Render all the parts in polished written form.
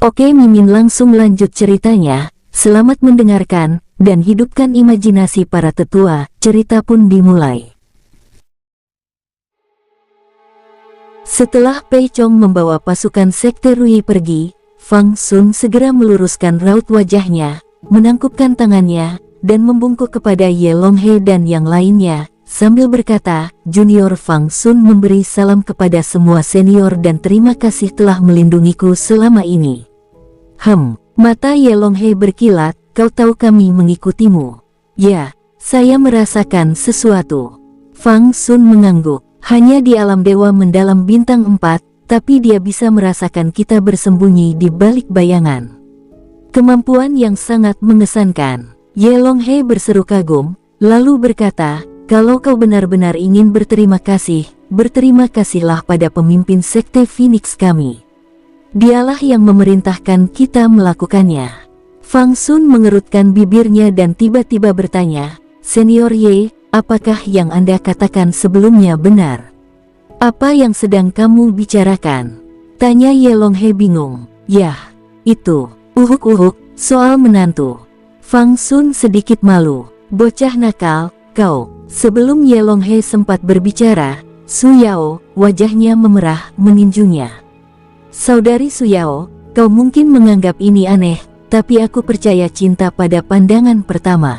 Oke, Mimin langsung lanjut ceritanya. Selamat mendengarkan, dan hidupkan imajinasi para tetua. Cerita pun dimulai. Setelah Pei Chong membawa pasukan Sekte Rui pergi, Fang Sun segera meluruskan raut wajahnya, menangkupkan tangannya, dan membungkuk kepada Ye Longhe dan yang lainnya, sambil berkata, "Junior Fang Sun memberi salam kepada semua senior dan terima kasih telah melindungiku selama ini." Mata Ye Longhe berkilat, "Kau tahu kami mengikutimu?" "Ya, saya merasakan sesuatu." Fang Sun mengangguk. "Hanya di alam dewa mendalam bintang 4, tapi dia bisa merasakan kita bersembunyi di balik bayangan. Kemampuan yang sangat mengesankan." Ye Longhe berseru kagum, lalu berkata, "Kalau kau benar-benar ingin berterima kasihlah pada pemimpin Sekte Phoenix kami. Dialah yang memerintahkan kita melakukannya." Fang Sun mengerutkan bibirnya dan tiba-tiba bertanya, "Senior Ye, apakah yang Anda katakan sebelumnya benar? Apa yang sedang kamu bicarakan?" tanya Ye Longhe bingung. "Yah, itu, soal menantu." Fang Sun sedikit malu. "Bocah nakal, kau." Sebelum Ye Longhe sempat berbicara, Su Yao, wajahnya memerah, meninjunya. "Saudari Su Yao, kau mungkin menganggap ini aneh, tapi aku percaya cinta pada pandangan pertama.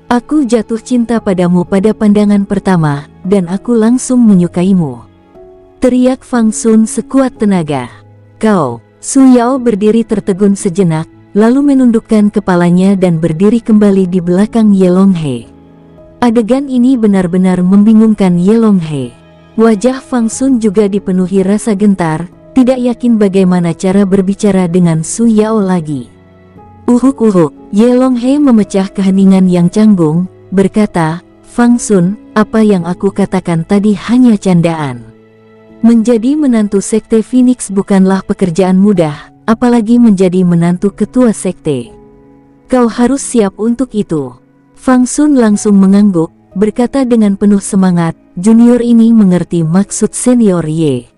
Aku jatuh cinta padamu pada pandangan pertama, dan aku langsung menyukaimu," teriak Fang Sun sekuat tenaga. "Kau?" Su Yao berdiri tertegun sejenak, lalu menundukkan kepalanya dan berdiri kembali di belakang Ye Longhe. Adegan ini benar-benar membingungkan Ye Longhe. Wajah Fang Sun juga dipenuhi rasa gentar, tidak yakin bagaimana cara berbicara dengan Su Yao lagi. Ye Longhe memecah keheningan yang canggung, berkata, "Fang Sun, apa yang aku katakan tadi hanya candaan. Menjadi menantu Sekte Phoenix bukanlah pekerjaan mudah, apalagi menjadi menantu ketua sekte. Kau harus siap untuk itu." Fang Sun langsung mengangguk, berkata dengan penuh semangat, "Junior ini mengerti maksud senior Ye.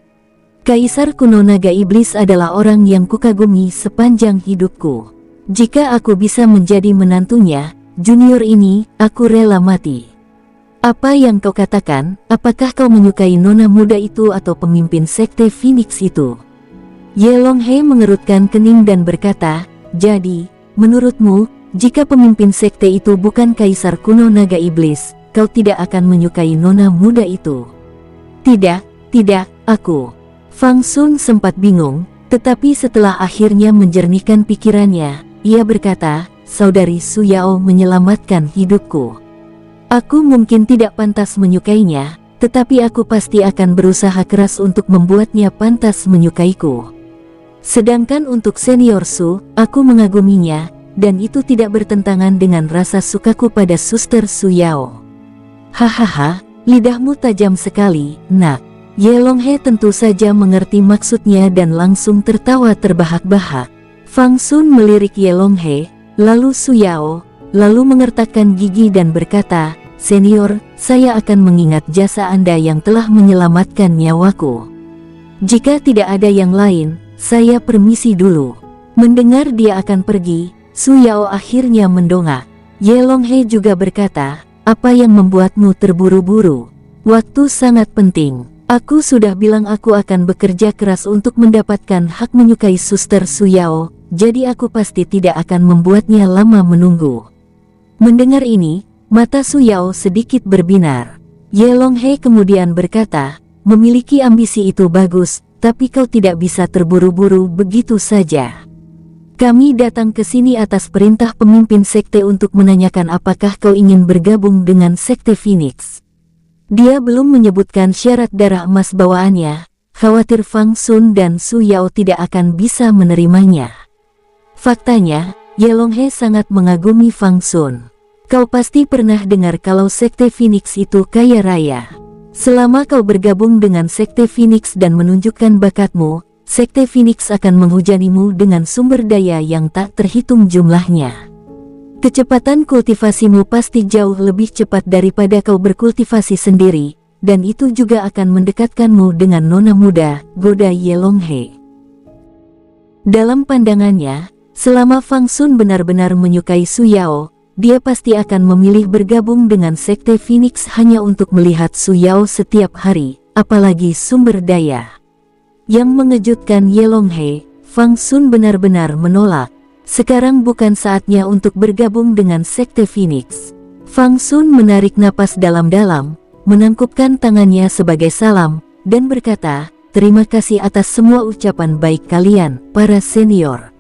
Kaisar kuno naga iblis adalah orang yang kukagumi sepanjang hidupku. Jika aku bisa menjadi menantunya, junior ini, aku rela mati." "Apa yang kau katakan? Apakah kau menyukai nona muda itu atau pemimpin Sekte Phoenix itu?" Ye Longhe mengerutkan kening dan berkata, "Jadi, menurutmu, jika pemimpin sekte itu bukan kaisar kuno naga iblis, kau tidak akan menyukai nona muda itu?" Tidak, aku." Fang Sun sempat bingung, tetapi setelah akhirnya menjernihkan pikirannya, ia berkata, "Saudari Su Yao menyelamatkan hidupku. Aku mungkin tidak pantas menyukainya, tetapi aku pasti akan berusaha keras untuk membuatnya pantas menyukaiku. Sedangkan untuk senior Su, aku mengaguminya, dan itu tidak bertentangan dengan rasa sukaku pada Suster Su Yao." "Hahaha, lidahmu tajam sekali, nak." Ye Longhe tentu saja mengerti maksudnya dan langsung tertawa terbahak-bahak. Fang Sun melirik Ye Longhe, lalu Su Yao, lalu mengertakkan gigi dan berkata, "Senior, saya akan mengingat jasa Anda yang telah menyelamatkan nyawaku. Jika tidak ada yang lain, saya permisi dulu." Mendengar dia akan pergi, Su Yao akhirnya mendongak. Ye Longhe juga berkata, "Apa yang membuatmu terburu-buru? Waktu sangat penting. Aku sudah bilang aku akan bekerja keras untuk mendapatkan hak menyukai Suster Su Yao, jadi aku pasti tidak akan membuatnya lama menunggu." Mendengar ini, mata Su Yao sedikit berbinar. Ye Longhe kemudian berkata, "Memiliki ambisi itu bagus, tapi kau tidak bisa terburu-buru begitu saja. Kami datang ke sini atas perintah pemimpin sekte untuk menanyakan apakah kau ingin bergabung dengan Sekte Phoenix." Dia belum menyebutkan syarat darah emas bawaannya, khawatir Fang Sun dan Su Yao tidak akan bisa menerimanya. Faktanya, Ye Longhe sangat mengagumi Fang Sun. "Kau pasti pernah dengar kalau Sekte Phoenix itu kaya raya. Selama kau bergabung dengan Sekte Phoenix dan menunjukkan bakatmu, Sekte Phoenix akan menghujanimu dengan sumber daya yang tak terhitung jumlahnya. Kecepatan kultivasimu pasti jauh lebih cepat daripada kau berkultivasi sendiri, dan itu juga akan mendekatkanmu dengan nona muda," goda Ye Longhe. Dalam pandangannya, selama Fang Sun benar-benar menyukai Su Yao, dia pasti akan memilih bergabung dengan Sekte Phoenix hanya untuk melihat Su Yao setiap hari, apalagi sumber daya. Yang mengejutkan Ye Longhe, Fang Sun benar-benar menolak. Sekarang bukan saatnya untuk bergabung dengan Sekte Phoenix. Fang Sun menarik napas dalam-dalam, menangkupkan tangannya sebagai salam, dan berkata, "Terima kasih atas semua ucapan baik kalian, para senior.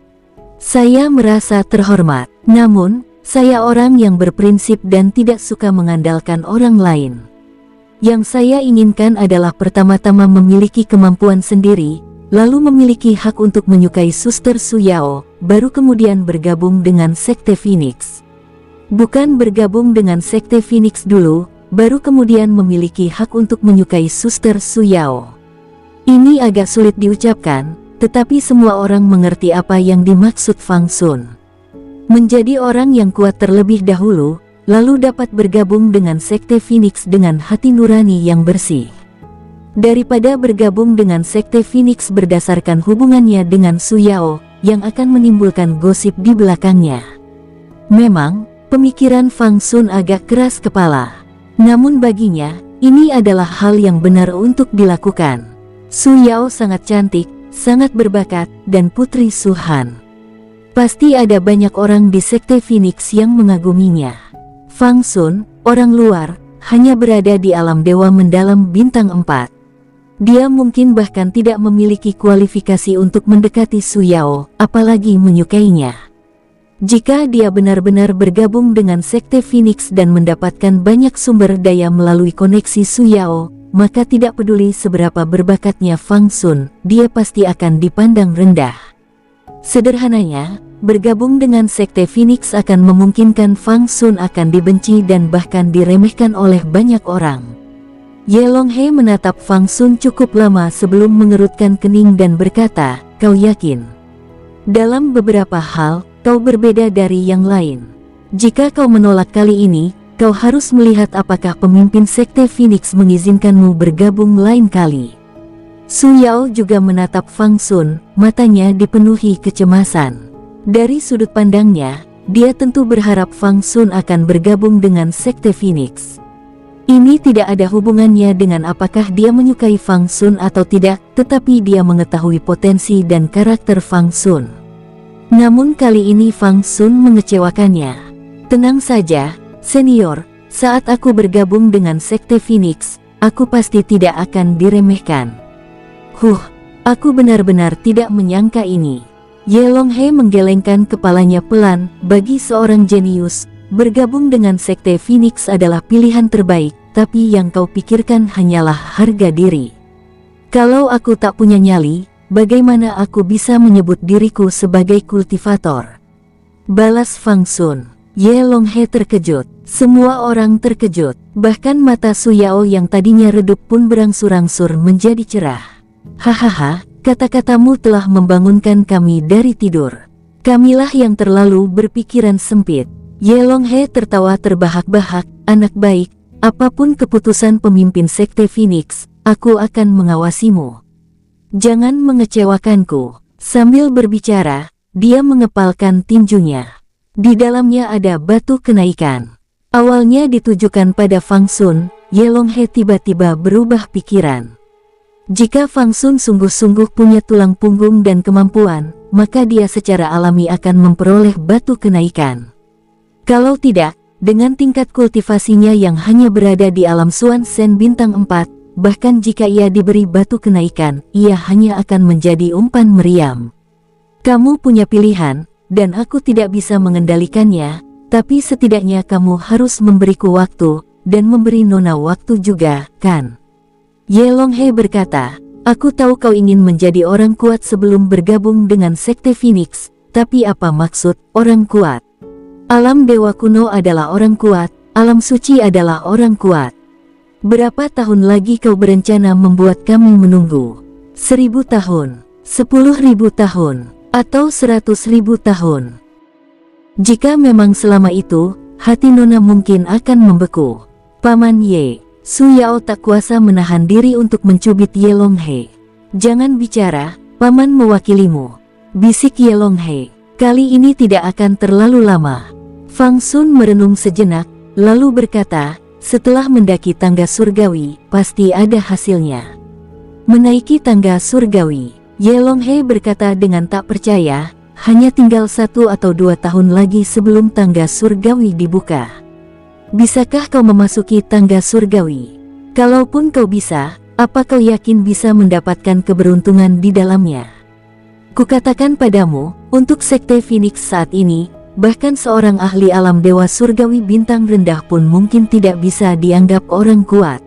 Saya merasa terhormat, namun, saya orang yang berprinsip dan tidak suka mengandalkan orang lain. Yang saya inginkan adalah pertama-tama memiliki kemampuan sendiri, lalu memiliki hak untuk menyukai Suster Su Yao, baru kemudian bergabung dengan Sekte Phoenix. Bukan bergabung dengan Sekte Phoenix dulu, baru kemudian memiliki hak untuk menyukai Suster Su Yao." Ini agak sulit diucapkan, tetapi semua orang mengerti apa yang dimaksud Fang Sun. Menjadi orang yang kuat terlebih dahulu, lalu dapat bergabung dengan Sekte Phoenix dengan hati nurani yang bersih. Daripada bergabung dengan Sekte Phoenix berdasarkan hubungannya dengan Su Yao, yang akan menimbulkan gosip di belakangnya. Memang, pemikiran Fang Sun agak keras kepala. Namun baginya, ini adalah hal yang benar untuk dilakukan. Su Yao sangat cantik, sangat berbakat, dan putri Su Han. Pasti ada banyak orang di Sekte Phoenix yang mengaguminya. Fang Sun, orang luar, hanya berada di alam dewa mendalam bintang 4. Dia mungkin bahkan tidak memiliki kualifikasi untuk mendekati Su Yao, apalagi menyukainya. Jika dia benar-benar bergabung dengan Sekte Phoenix dan mendapatkan banyak sumber daya melalui koneksi Su Yao, maka tidak peduli seberapa berbakatnya Fang Sun, dia pasti akan dipandang rendah. Sederhananya, bergabung dengan Sekte Phoenix akan memungkinkan Fang Sun akan dibenci dan bahkan diremehkan oleh banyak orang. Ye Longhe menatap Fang Sun cukup lama sebelum mengerutkan kening dan berkata, "Kau yakin? Dalam beberapa hal, kau berbeda dari yang lain. Jika kau menolak kali ini, kau harus melihat apakah pemimpin Sekte Phoenix mengizinkanmu bergabung lain kali." Su Yao juga menatap Fang Sun, matanya dipenuhi kecemasan. Dari sudut pandangnya, dia tentu berharap Fang Sun akan bergabung dengan Sekte Phoenix. Ini tidak ada hubungannya dengan apakah dia menyukai Fang Sun atau tidak, tetapi dia mengetahui potensi dan karakter Fang Sun. Namun kali ini Fang Sun mengecewakannya. "Tenang saja, senior, saat aku bergabung dengan Sekte Phoenix, aku pasti tidak akan diremehkan." Aku benar-benar tidak menyangka ini." Ye Longhe menggelengkan kepalanya pelan. Bagi seorang jenius, bergabung dengan Sekte Phoenix adalah pilihan terbaik, tapi yang kau pikirkan hanyalah harga diri. "Kalau aku tak punya nyali, bagaimana aku bisa menyebut diriku sebagai kultivator?" balas Fang Sun. Ye Longhe terkejut. Semua orang terkejut. Bahkan mata Su Yao yang tadinya redup pun berangsur-angsur menjadi cerah. "Hahaha, kata-katamu telah membangunkan kami dari tidur. Kamilah yang terlalu berpikiran sempit." Ye Longhe tertawa terbahak-bahak. "Anak baik, apapun keputusan pemimpin Sekte Phoenix, aku akan mengawasimu. Jangan mengecewakanku." Sambil berbicara, dia mengepalkan tinjunya. Di dalamnya ada batu kenaikan. Awalnya ditujukan pada Fang Sun, Ye Longhe tiba-tiba berubah pikiran. Jika Fang Sun sungguh-sungguh punya tulang punggung dan kemampuan, maka dia secara alami akan memperoleh batu kenaikan. Kalau tidak, dengan tingkat kultivasinya yang hanya berada di alam Suan Sen bintang 4, bahkan jika ia diberi batu kenaikan, ia hanya akan menjadi umpan meriam. "Kamu punya pilihan, dan aku tidak bisa mengendalikannya, tapi setidaknya kamu harus memberiku waktu, dan memberi Nona waktu juga, kan?" Ye Longhe berkata, "Aku tahu kau ingin menjadi orang kuat sebelum bergabung dengan Sekte Phoenix, tapi apa maksud orang kuat? Alam dewa kuno adalah orang kuat, alam suci adalah orang kuat. Berapa tahun lagi kau berencana membuat kami menunggu? 1000 tahun, 10.000 tahun, atau 100.000 tahun? Jika memang selama itu, hati Nona mungkin akan membeku." "Paman Ye." Su Yao tak kuasa menahan diri untuk mencubit Ye Longhe. "Jangan bicara, paman mewakilimu. bisik Ye Longhe. Kali ini tidak akan terlalu lama. Fang Sun merenung sejenak, lalu berkata, setelah mendaki tangga surgawi, pasti ada hasilnya. Menaiki tangga surgawi, Ye Longhe berkata dengan tak percaya, hanya tinggal 1 atau 2 tahun lagi sebelum tangga surgawi dibuka. Bisakah kau memasuki tangga surgawi? Kalaupun kau bisa, apa kau yakin bisa mendapatkan keberuntungan di dalamnya? Kukatakan padamu, untuk Sekte Phoenix saat ini, bahkan seorang ahli alam dewa surgawi bintang rendah pun mungkin tidak bisa dianggap orang kuat.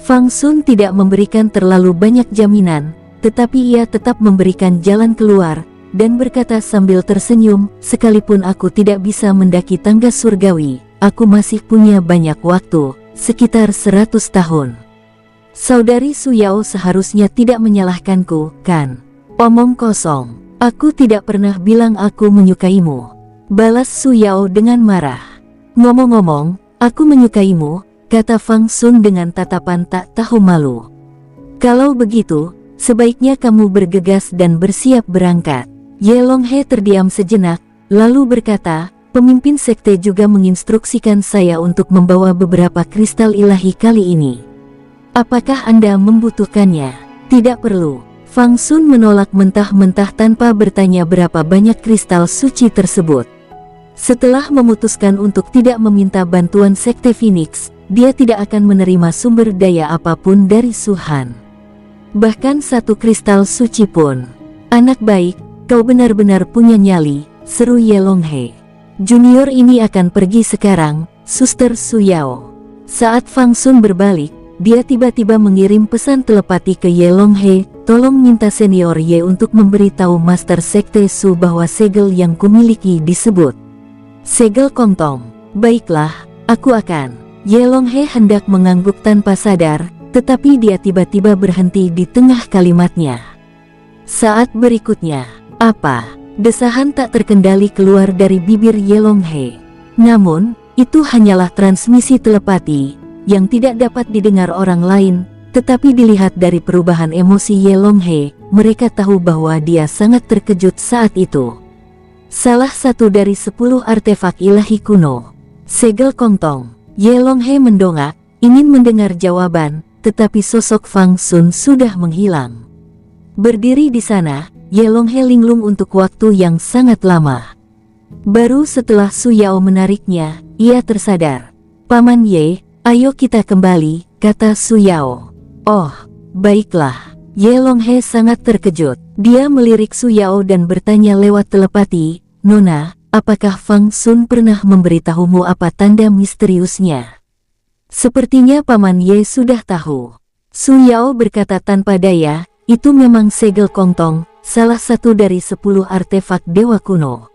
Fang Sun tidak memberikan terlalu banyak jaminan, tetapi ia tetap memberikan jalan keluar, dan berkata sambil tersenyum, sekalipun aku tidak bisa mendaki tangga surgawi, aku masih punya banyak waktu, sekitar 100 tahun. Saudari Su Yao seharusnya tidak menyalahkanku, kan? Omong kosong, aku tidak pernah bilang aku menyukaimu. Balas Su Yao dengan marah. Ngomong-ngomong, aku menyukaimu, kata Fang Sun dengan tatapan tak tahu malu. Kalau begitu, sebaiknya kamu bergegas dan bersiap berangkat. Ye Longhe terdiam sejenak, lalu berkata, pemimpin sekte juga menginstruksikan saya untuk membawa beberapa kristal ilahi kali ini. Apakah Anda membutuhkannya? Tidak perlu. Fang Sun menolak mentah-mentah tanpa bertanya berapa banyak kristal suci tersebut. Setelah memutuskan untuk tidak meminta bantuan Sekte Phoenix, dia tidak akan menerima sumber daya apapun dari Su Han. Bahkan 1 kristal suci pun. Anak baik, kau benar-benar punya nyali, seru Ye Longhe. Junior ini akan pergi sekarang, Suster Su Yao. Saat Fang Sun berbalik, dia tiba-tiba mengirim pesan telepati ke Ye Longhe, tolong minta senior Ye untuk memberitahu Master Sekte Su bahwa segel yang kumiliki disebut segel Kongtong. Baiklah, aku akan. Ye Longhe hendak mengangguk tanpa sadar, tetapi dia tiba-tiba berhenti di tengah kalimatnya. Saat berikutnya, apa? Desahan tak terkendali keluar dari bibir Ye Longhe. Namun, itu hanyalah transmisi telepati yang tidak dapat didengar orang lain, tetapi dilihat dari perubahan emosi Ye Longhe, mereka tahu bahwa dia sangat terkejut saat itu. Salah satu dari 10 artefak ilahi kuno, segel Kongtong. Ye Longhe mendongak, ingin mendengar jawaban, tetapi sosok Fang Sun sudah menghilang. Berdiri di sana, Ye Longhe linglung untuk waktu yang sangat lama. Baru setelah Su Yao menariknya, ia tersadar. Paman Ye, ayo kita kembali, kata Su Yao. Oh, baiklah. Ye Longhe sangat terkejut. Dia melirik Su Yao dan bertanya lewat telepati, Nona, apakah Fang Sun pernah memberitahumu apa tanda misteriusnya? Sepertinya Paman Ye sudah tahu. Su Yao berkata tanpa daya, itu memang segel Kongtong, salah satu dari 10 artefak dewa kuno.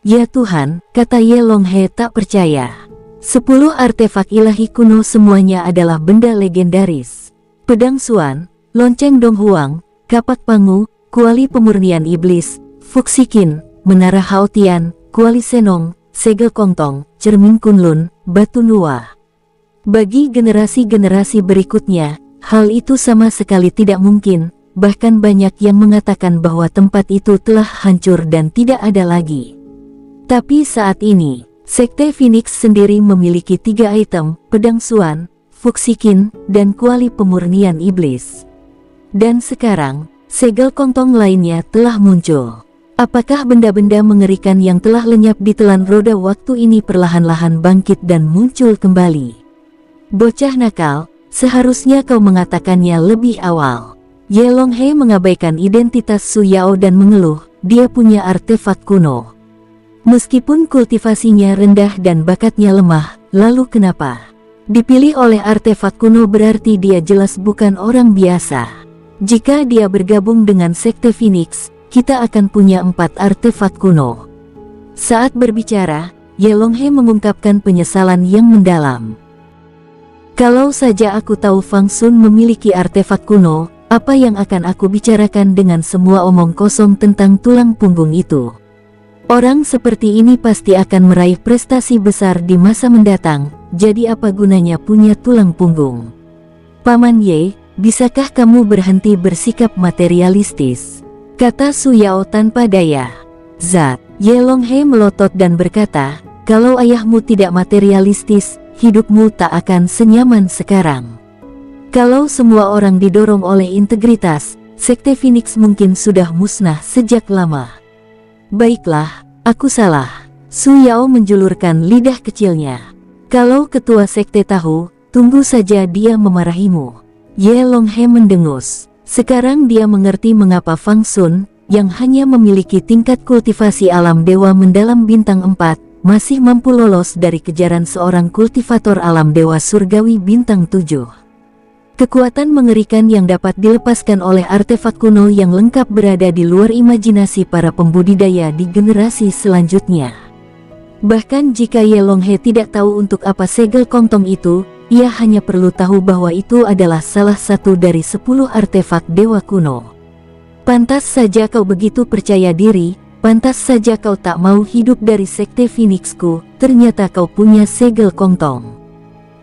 Ya Tuhan, kata Ye Longhe tak percaya. 10 artefak ilahi kuno semuanya adalah benda legendaris. Pedang Suan, lonceng Dong Huang, kapak Pangu, kuali pemurnian iblis, Fuxikin, menara Haotian, kuali Senong, segel Kongtong, cermin Kunlun, batu Nuwa. Bagi generasi-generasi berikutnya, hal itu sama sekali tidak mungkin, bahkan banyak yang mengatakan bahwa tempat itu telah hancur dan tidak ada lagi. Tapi saat ini, Sekte Phoenix sendiri memiliki 3 item, pedang Suan, Fuxikin, dan kuali pemurnian iblis. Dan sekarang, segel Kongtong lainnya telah muncul. Apakah benda-benda mengerikan yang telah lenyap di telan roda waktu ini perlahan-lahan bangkit dan muncul kembali? Bocah nakal, seharusnya kau mengatakannya lebih awal. Ye Longhe mengabaikan identitas Su Yao dan mengeluh, dia punya artefak kuno. Meskipun kultivasinya rendah dan bakatnya lemah, lalu kenapa? Dipilih oleh artefak kuno berarti dia jelas bukan orang biasa. Jika dia bergabung dengan Sekte Phoenix, kita akan punya 4 artefak kuno. Saat berbicara, Ye Longhe mengungkapkan penyesalan yang mendalam. Kalau saja aku tahu Fang Sun memiliki artefak kuno, apa yang akan aku bicarakan dengan semua omong kosong tentang tulang punggung itu? Orang seperti ini pasti akan meraih prestasi besar di masa mendatang, jadi apa gunanya punya tulang punggung? Paman Ye, bisakah kamu berhenti bersikap materialistis? kata Su Yao tanpa daya. Zat, Ye Longhe melotot dan berkata, kalau ayahmu tidak materialistis, hidupmu tak akan senyaman sekarang. Kalau semua orang didorong oleh integritas, Sekte Phoenix mungkin sudah musnah sejak lama. Baiklah, aku salah. Su Yao menjulurkan lidah kecilnya. Kalau ketua sekte tahu, tunggu saja dia memarahimu. Ye Longhe mendengus. Sekarang dia mengerti mengapa Fang Sun, yang hanya memiliki tingkat kultivasi alam dewa mendalam bintang 4, masih mampu lolos dari kejaran seorang kultivator alam dewa surgawi bintang 7. Kekuatan mengerikan yang dapat dilepaskan oleh artefak kuno yang lengkap berada di luar imajinasi para pembudidaya di generasi selanjutnya. Bahkan jika Ye Longhe tidak tahu untuk apa segel kongtong itu, ia hanya perlu tahu bahwa itu adalah salah satu dari 10 artefak dewa kuno. Pantas saja kau begitu percaya diri, pantas saja kau tak mau hidup dari sekte Phoenixku, ternyata kau punya segel kongtong.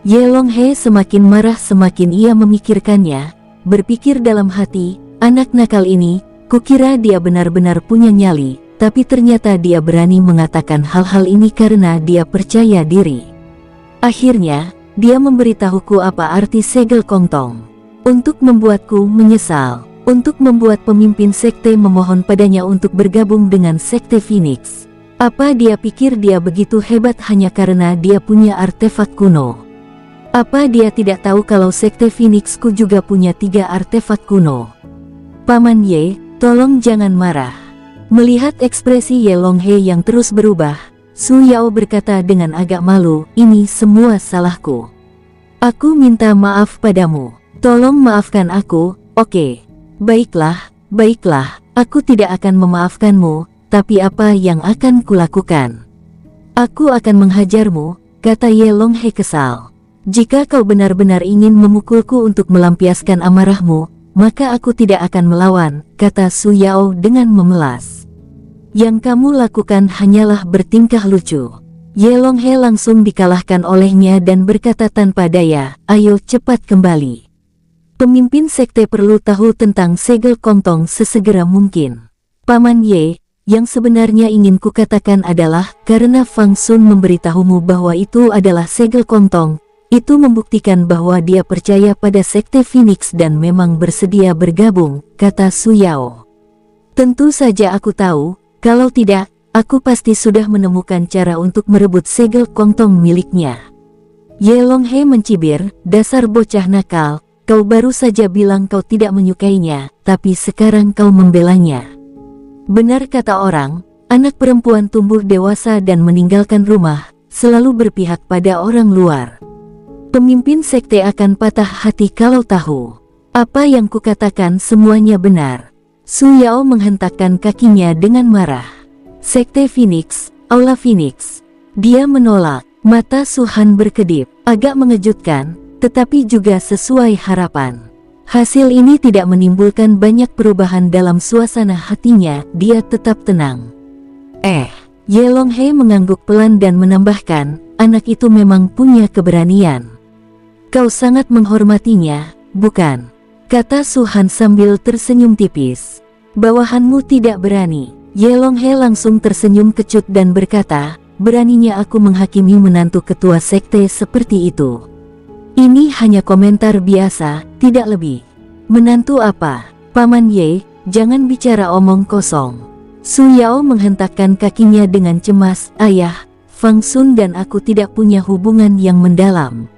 Ye Longhe semakin marah semakin ia memikirkannya, berpikir dalam hati, anak nakal ini, kukira dia benar-benar punya nyali. Tapi ternyata dia berani mengatakan hal-hal ini karena dia percaya diri. Akhirnya, dia memberitahuku apa arti segel kongtong. Untuk membuatku menyesal. Untuk membuat pemimpin sekte memohon padanya untuk bergabung dengan sekte Phoenix. Apa dia pikir dia begitu hebat hanya karena dia punya artefak kuno? Apa dia tidak tahu kalau sekte Phoenixku juga punya 3 artefak kuno? Paman Ye, tolong jangan marah. Melihat ekspresi Ye Longhe yang terus berubah, Su Yao berkata dengan agak malu, ini semua salahku. Aku minta maaf padamu. Tolong maafkan aku, oke? Baiklah, baiklah, aku tidak akan memaafkanmu, tapi apa yang akan kulakukan? Aku akan menghajarmu, kata Ye Longhe kesal. Jika kau benar-benar ingin memukulku untuk melampiaskan amarahmu, maka aku tidak akan melawan, kata Su Yao dengan memelas. Yang kamu lakukan hanyalah bertingkah lucu. Ye Longhe langsung dikalahkan olehnya dan berkata tanpa daya, ayo cepat kembali. Pemimpin sekte perlu tahu tentang segel kongtong sesegera mungkin. Paman Ye, yang sebenarnya ingin kukatakan adalah, karena Fang Sun memberitahumu bahwa itu adalah segel kongtong, itu membuktikan bahwa dia percaya pada sekte Phoenix dan memang bersedia bergabung, kata Su Yao. Tentu saja aku tahu. Kalau tidak, aku pasti sudah menemukan cara untuk merebut segel kongtong miliknya. Ye Longhe mencibir, dasar bocah nakal, kau baru saja bilang kau tidak menyukainya, tapi sekarang kau membelanya. Benar kata orang, anak perempuan tumbuh dewasa dan meninggalkan rumah, selalu berpihak pada orang luar. Pemimpin sekte akan patah hati kalau tahu. Apa yang kukatakan semuanya benar. Su Yao menghentakkan kakinya dengan marah. Sekte Phoenix, Aula Phoenix. Dia menolak. Mata Su Han berkedip. Agak mengejutkan, tetapi juga sesuai harapan. Hasil ini tidak menimbulkan banyak perubahan dalam suasana hatinya, dia tetap tenang. Ye Longhe mengangguk pelan dan menambahkan, anak itu memang punya keberanian. Kau sangat menghormatinya, bukan? Kata Su Han sambil tersenyum tipis. Bawahanmu tidak berani. Ye Longhe langsung tersenyum kecut dan berkata, beraninya aku menghakimi menantu ketua sekte seperti itu. Ini hanya komentar biasa, tidak lebih. Menantu apa? Paman Ye, jangan bicara omong kosong. Su Yao menghentakkan kakinya dengan cemas, ayah, Fang Sun dan aku tidak punya hubungan yang mendalam.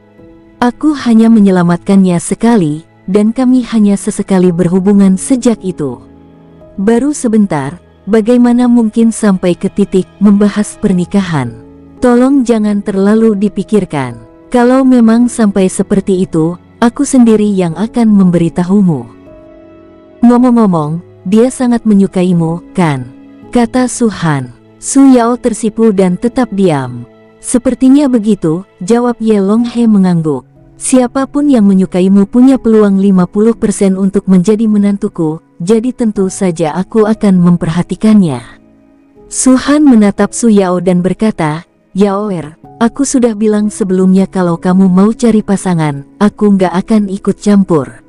Aku hanya menyelamatkannya sekali, dan kami hanya sesekali berhubungan sejak itu. Baru sebentar, bagaimana mungkin sampai ke titik membahas pernikahan? Tolong jangan terlalu dipikirkan. Kalau memang sampai seperti itu, aku sendiri yang akan memberitahumu. Ngomong-ngomong, dia sangat menyukaimu, kan? Kata Su Han. Su Yao tersipu dan tetap diam. Sepertinya begitu, jawab Ye Longhe mengangguk. Siapapun yang menyukaimu punya peluang 50% untuk menjadi menantuku, jadi tentu saja aku akan memperhatikannya. Su Han menatap Su Yao dan berkata, Yaoer, aku sudah bilang sebelumnya kalau kamu mau cari pasangan, aku nggak akan ikut campur.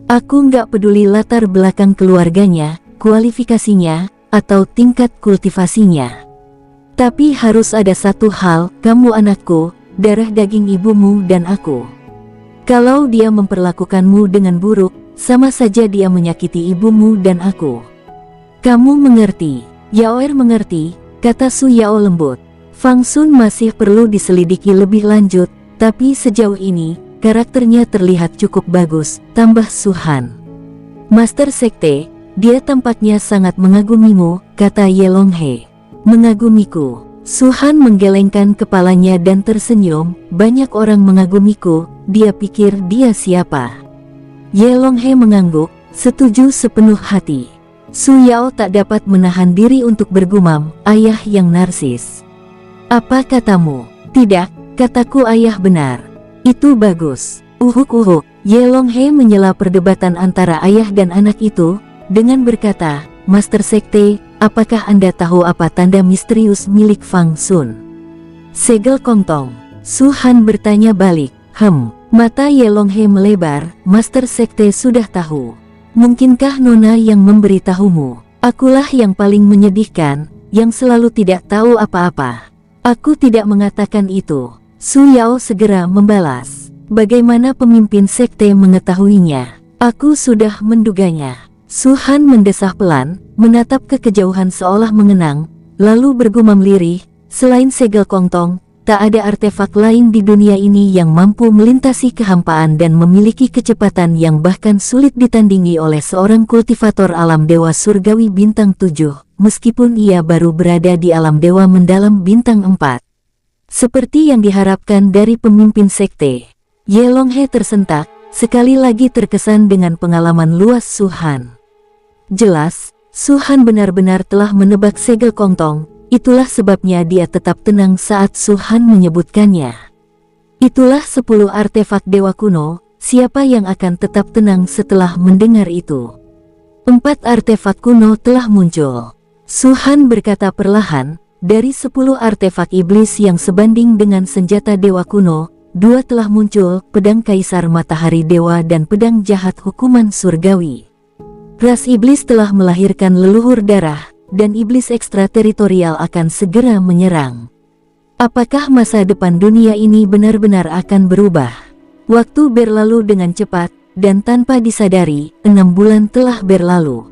Aku nggak peduli latar belakang keluarganya, kualifikasinya, atau tingkat kultivasinya. Tapi harus ada satu hal, kamu anakku, darah daging ibumu dan aku. Kalau dia memperlakukanmu dengan buruk, sama saja dia menyakiti ibumu dan aku. Kamu mengerti? Yaoer mengerti, kata Su Yao lembut. Fang Sun masih perlu diselidiki lebih lanjut, tapi sejauh ini, karakternya terlihat cukup bagus, tambah Su Han. Master Sekte, dia tampaknya sangat mengagumimu, kata Ye Longhe. Mengagumiku. Su Han menggelengkan kepalanya dan tersenyum, banyak orang mengagumiku, dia pikir dia siapa? Ye Longhe mengangguk, setuju sepenuh hati. Su Yao tak dapat menahan diri untuk bergumam, ayah yang narsis. Apa katamu? Tidak, kataku ayah benar. Itu bagus. Uhuk. Ye Longhe menyela perdebatan antara ayah dan anak itu, dengan berkata, Master Sekte, apakah Anda tahu apa tanda misterius milik Fang Sun? Segel Kongtong. Su Han bertanya balik. Mata Ye Longhe melebar, Master Sekte sudah tahu. Mungkinkah Nona yang memberitahumu? Akulah yang paling menyedihkan, yang selalu tidak tahu apa-apa. Aku tidak mengatakan itu. Su Yao segera membalas. Bagaimana pemimpin sekte mengetahuinya? Aku sudah menduganya. Su Han mendesah pelan, menatap ke kejauhan seolah mengenang, lalu bergumam lirih, selain segel Kongtong, tak ada artefak lain di dunia ini yang mampu melintasi kehampaan dan memiliki kecepatan yang bahkan sulit ditandingi oleh seorang kultivator alam dewa surgawi bintang 7, meskipun ia baru berada di alam dewa mendalam bintang 4. Seperti yang diharapkan dari pemimpin sekte. Ye Longhe tersentak, sekali lagi terkesan dengan pengalaman luas Su Han. Jelas, Su Han benar-benar telah menebak segel Kongtong, itulah sebabnya dia tetap tenang saat Su Han menyebutkannya. Itulah 10 artefak dewa kuno, siapa yang akan tetap tenang setelah mendengar itu? 4 artefak kuno telah muncul. Su Han berkata perlahan, dari 10 artefak iblis yang sebanding dengan senjata dewa kuno, 2 telah muncul, pedang kaisar matahari dewa dan pedang jahat hukuman surgawi. Ras iblis telah melahirkan leluhur darah, dan iblis ekstrateritorial akan segera menyerang. Apakah masa depan dunia ini benar-benar akan berubah? Waktu berlalu dengan cepat, dan tanpa disadari, 6 bulan telah berlalu.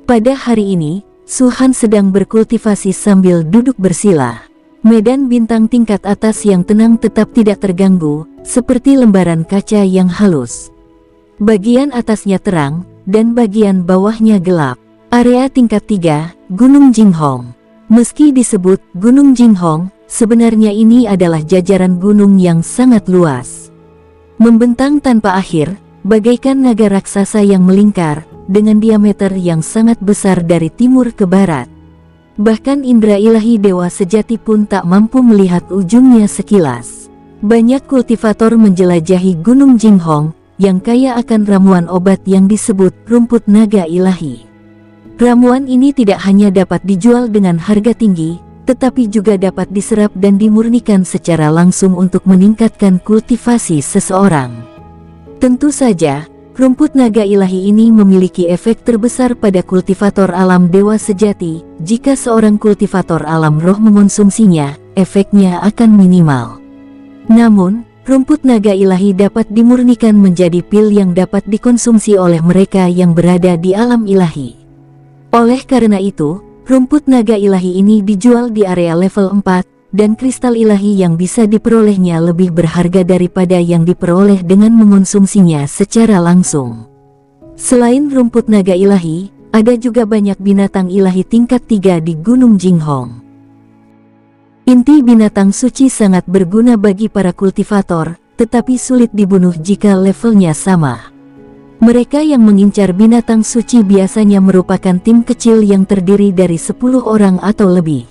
Pada hari ini, Su Han sedang berkultivasi sambil duduk bersila. Medan bintang tingkat atas yang tenang tetap tidak terganggu, seperti lembaran kaca yang halus. Bagian atasnya terang, dan bagian bawahnya gelap. Area tingkat 3, Gunung Jinghong. Meski disebut Gunung Jinghong, sebenarnya ini adalah jajaran gunung yang sangat luas. Membentang tanpa akhir, bagaikan naga raksasa yang melingkar, dengan diameter yang sangat besar dari timur ke barat. Bahkan indera ilahi dewa sejati pun tak mampu melihat ujungnya sekilas. Banyak kultivator menjelajahi Gunung Jinghong, yang kaya akan ramuan obat yang disebut rumput naga ilahi. Ramuan ini tidak hanya dapat dijual dengan harga tinggi, tetapi juga dapat diserap dan dimurnikan secara langsung untuk meningkatkan kultivasi seseorang. Tentu saja, rumput naga ilahi ini memiliki efek terbesar pada kultivator alam dewa sejati. Jika seorang kultivator alam roh mengonsumsinya, efeknya akan minimal. Namun, rumput naga ilahi dapat dimurnikan menjadi pil yang dapat dikonsumsi oleh mereka yang berada di alam ilahi. Oleh karena itu, rumput naga ilahi ini dijual di area level 4, dan kristal ilahi yang bisa diperolehnya lebih berharga daripada yang diperoleh dengan mengonsumsinya secara langsung. Selain rumput naga ilahi, ada juga banyak binatang ilahi tingkat 3 di Gunung Jinghong. Inti binatang suci sangat berguna bagi para kultivator, tetapi sulit dibunuh jika levelnya sama. Mereka yang mengincar binatang suci biasanya merupakan tim kecil yang terdiri dari 10 orang atau lebih.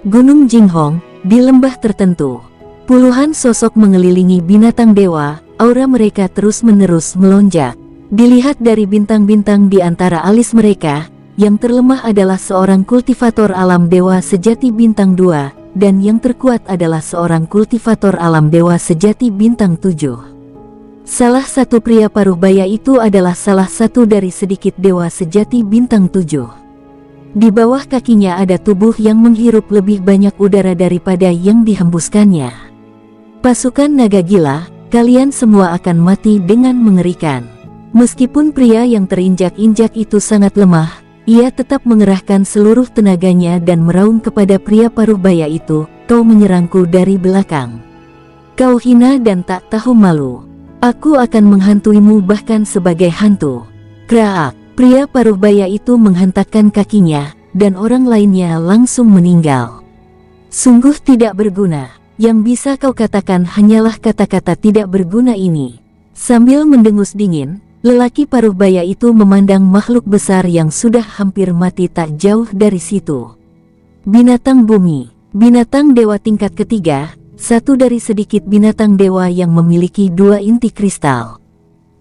Gunung Jinghong, di lembah tertentu, puluhan sosok mengelilingi binatang dewa, aura mereka terus-menerus melonjak. Dilihat dari bintang-bintang di antara alis mereka, yang terlemah adalah seorang kultivator alam dewa sejati bintang 2, dan yang terkuat adalah seorang kultivator alam dewa sejati bintang 7. Salah satu pria paruh baya itu adalah salah satu dari sedikit dewa sejati bintang 7. Di bawah kakinya ada tubuh yang menghirup lebih banyak udara daripada yang dihembuskannya. Pasukan naga gila, kalian semua akan mati dengan mengerikan. Meskipun pria yang terinjak-injak itu sangat lemah, ia tetap mengerahkan seluruh tenaganya dan meraung kepada pria paruh baya itu, "Kau menyerangku dari belakang. Kau hina dan tak tahu malu. Aku akan menghantuimu bahkan sebagai hantu." Kraak! Pria paruh baya itu menghentakkan kakinya, dan orang lainnya langsung meninggal. Sungguh tidak berguna. Yang bisa kau katakan hanyalah kata-kata tidak berguna ini. Sambil mendengus dingin, lelaki paruh baya itu memandang makhluk besar yang sudah hampir mati tak jauh dari situ. Binatang bumi, binatang dewa tingkat ketiga, satu dari sedikit binatang dewa yang memiliki 2 inti kristal.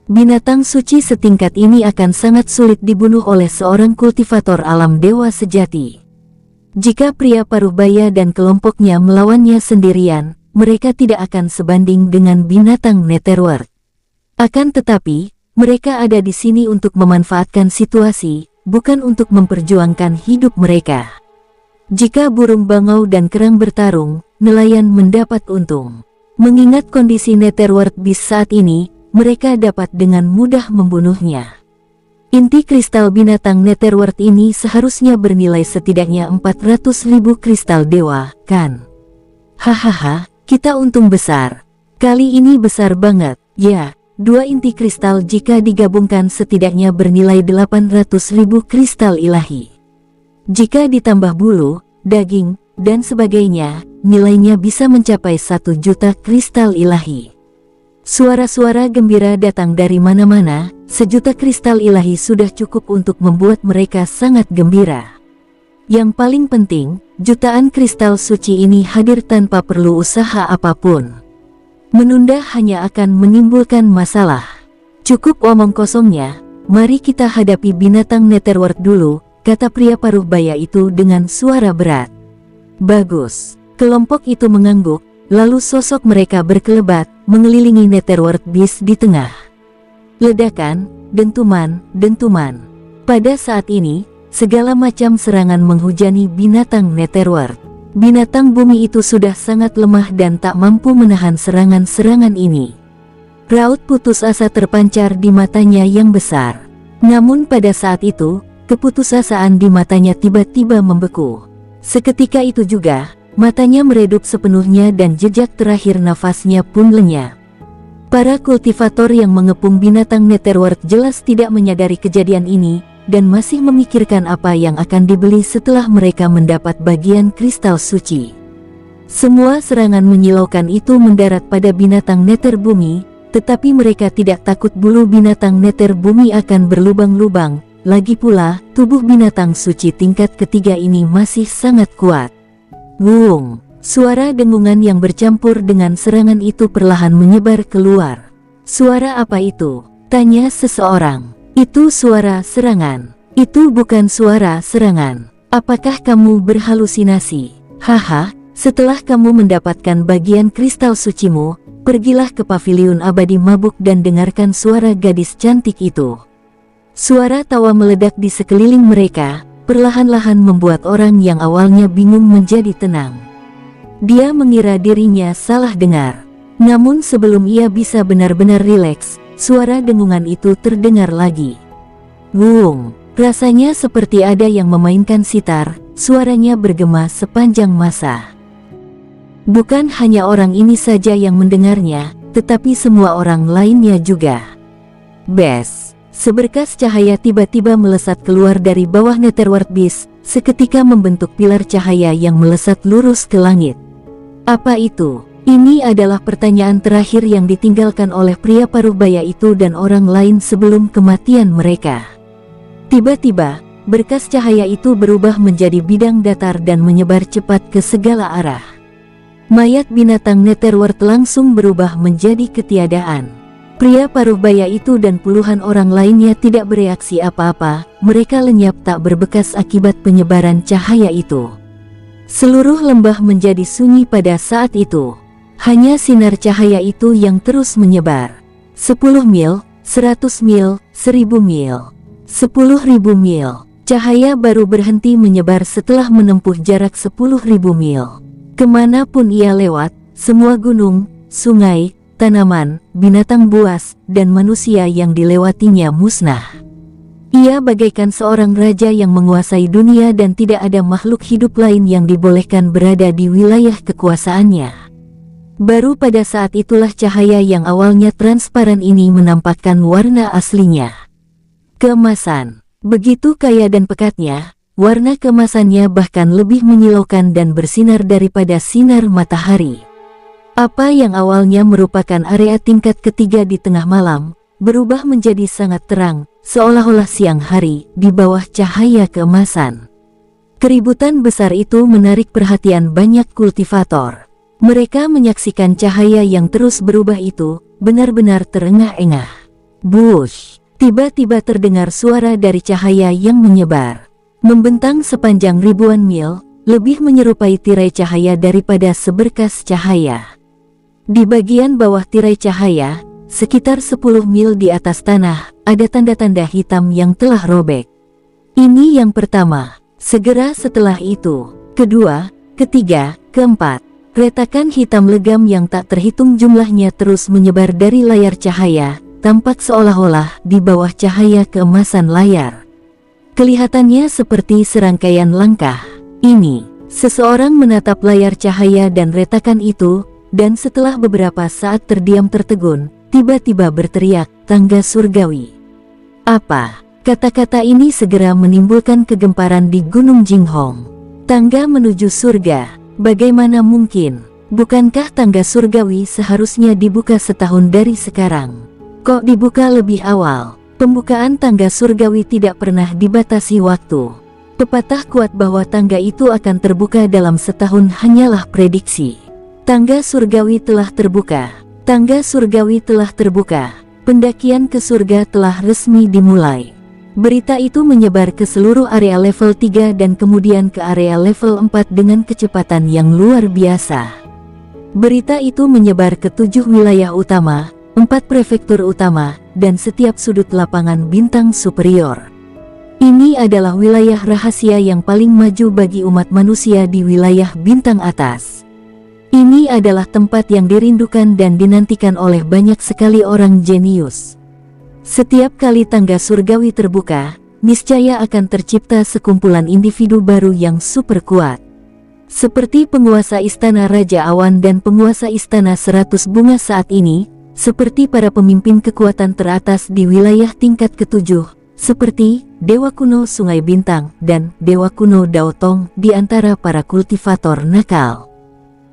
Binatang suci setingkat ini akan sangat sulit dibunuh oleh seorang kultivator alam dewa sejati. Jika pria paruh baya dan kelompoknya melawannya sendirian, mereka tidak akan sebanding dengan binatang Netherworld. Akan tetapi, mereka ada di sini untuk memanfaatkan situasi, bukan untuk memperjuangkan hidup mereka. Jika burung bangau dan kerang bertarung, nelayan mendapat untung. Mengingat kondisi Netherworld Beast saat ini, mereka dapat dengan mudah membunuhnya. Inti kristal binatang Netherworld ini seharusnya bernilai setidaknya 400.000 kristal dewa, kan? Hahaha, kita untung besar. Kali ini besar banget, ya. 2 inti kristal jika digabungkan setidaknya bernilai 800.000 kristal ilahi. Jika ditambah bulu, daging, dan sebagainya, nilainya bisa mencapai 1 juta kristal ilahi. Suara-suara gembira datang dari mana-mana, 1 juta kristal ilahi sudah cukup untuk membuat mereka sangat gembira. Yang paling penting, jutaan kristal suci ini hadir tanpa perlu usaha apapun. Menunda hanya akan menimbulkan masalah. Cukup omong kosongnya, mari kita hadapi binatang Netherworld dulu, kata pria paruh baya itu dengan suara berat. Bagus. Kelompok itu mengangguk. Lalu sosok mereka berkelebat, mengelilingi Netherworld Beast di tengah. Ledakan, dentuman, dentuman. Pada saat ini, segala macam serangan menghujani binatang Netherworld. Binatang bumi itu sudah sangat lemah dan tak mampu menahan serangan-serangan ini. Raut putus asa terpancar di matanya yang besar. Namun pada saat itu, keputusasaan di matanya tiba-tiba membeku. Seketika itu juga, matanya meredup sepenuhnya dan jejak terakhir nafasnya pun lenyap. Para kultivator yang mengepung binatang Netherworld jelas tidak menyadari kejadian ini, dan masih memikirkan apa yang akan dibeli setelah mereka mendapat bagian kristal suci. Semua serangan menyilaukan itu mendarat pada binatang Nether bumi, tetapi mereka tidak takut bulu binatang Nether bumi akan berlubang-lubang. Lagi pula, tubuh binatang suci tingkat ketiga ini masih sangat kuat. Wung! Suara dengungan yang bercampur dengan serangan itu perlahan menyebar keluar. Suara apa itu? Tanya seseorang. Itu suara serangan. Itu bukan suara serangan. Apakah kamu berhalusinasi? Haha, setelah kamu mendapatkan bagian kristal sucimu, pergilah ke paviliun abadi mabuk dan dengarkan suara gadis cantik itu. Suara tawa meledak di sekeliling mereka, perlahan-lahan membuat orang yang awalnya bingung menjadi tenang. Dia mengira dirinya salah dengar. Namun sebelum ia bisa benar-benar rileks, suara dengungan itu terdengar lagi. Wung! Rasanya seperti ada yang memainkan sitar, suaranya bergema sepanjang masa. Bukan hanya orang ini saja yang mendengarnya, tetapi semua orang lainnya juga. Bes! Seberkas cahaya tiba-tiba melesat keluar dari bawah Netherworld Beast, seketika membentuk pilar cahaya yang melesat lurus ke langit. Apa itu? Ini adalah pertanyaan terakhir yang ditinggalkan oleh pria paruh baya itu dan orang lain sebelum kematian mereka. Tiba-tiba, berkas cahaya itu berubah menjadi bidang datar dan menyebar cepat ke segala arah. Mayat binatang Netherworld langsung berubah menjadi ketiadaan. Pria paruh baya itu dan puluhan orang lainnya tidak bereaksi apa-apa, mereka lenyap tak berbekas akibat penyebaran cahaya itu. Seluruh lembah menjadi sunyi pada saat itu. Hanya sinar cahaya itu yang terus menyebar. 10 mil, 100 mil, 1000 mil, 10.000 mil. Cahaya baru berhenti menyebar setelah menempuh jarak 10.000 mil. Kemanapun ia lewat, semua gunung, sungai, tanaman, binatang buas, dan manusia yang dilewatinya musnah. Ia bagaikan seorang raja yang menguasai dunia dan tidak ada makhluk hidup lain yang dibolehkan berada di wilayah kekuasaannya. Baru pada saat itulah cahaya yang awalnya transparan ini menampakkan warna aslinya. Keemasan. Begitu kaya dan pekatnya, warna keemasannya bahkan lebih menyilaukan dan bersinar daripada sinar matahari. Apa yang awalnya merupakan area tingkat ketiga di tengah malam, berubah menjadi sangat terang, seolah-olah siang hari, di bawah cahaya keemasan. Keributan besar itu menarik perhatian banyak kultivator. Mereka menyaksikan cahaya yang terus berubah itu, benar-benar terengah-engah. Bush! Tiba-tiba terdengar suara dari cahaya yang menyebar, membentang sepanjang ribuan mil, lebih menyerupai tirai cahaya daripada seberkas cahaya. Di bagian bawah tirai cahaya, sekitar 10 mil di atas tanah, ada tanda-tanda hitam yang telah robek. Ini yang pertama. Segera setelah itu, kedua, ketiga, keempat, retakan hitam legam yang tak terhitung jumlahnya terus menyebar dari layar cahaya, tampak seolah-olah di bawah cahaya keemasan layar. Kelihatannya seperti serangkaian langkah. Ini, seseorang menatap layar cahaya dan retakan itu, dan setelah beberapa saat terdiam tertegun, tiba-tiba berteriak, "Tangga surgawi." Apa? Kata-kata ini segera menimbulkan kegemparan di Gunung Jinghong. Tangga menuju surga, bagaimana mungkin? Bukankah tangga surgawi seharusnya dibuka setahun dari sekarang? Kok dibuka lebih awal? Pembukaan tangga surgawi tidak pernah dibatasi waktu. Pepatah kuat bahwa tangga itu akan terbuka dalam setahun hanyalah prediksi. Tangga surgawi telah terbuka. Tangga surgawi telah terbuka. Pendakian ke surga telah resmi dimulai. Berita itu menyebar ke seluruh area level 3 dan kemudian ke area level 4 dengan kecepatan yang luar biasa. Berita itu menyebar ke 7 wilayah utama, 4 prefektur utama, dan setiap sudut lapangan bintang superior. Ini adalah wilayah rahasia yang paling maju bagi umat manusia di wilayah bintang atas. Ini adalah tempat yang dirindukan dan dinantikan oleh banyak sekali orang jenius. Setiap kali tangga surgawi terbuka, niscaya akan tercipta sekumpulan individu baru yang super kuat. Seperti penguasa istana Raja Awan dan penguasa istana 100 bunga saat ini, seperti para pemimpin kekuatan teratas di wilayah tingkat ketujuh, seperti Dewa Kuno Sungai Bintang dan Dewa Kuno Daotong di antara para kultivator nakal.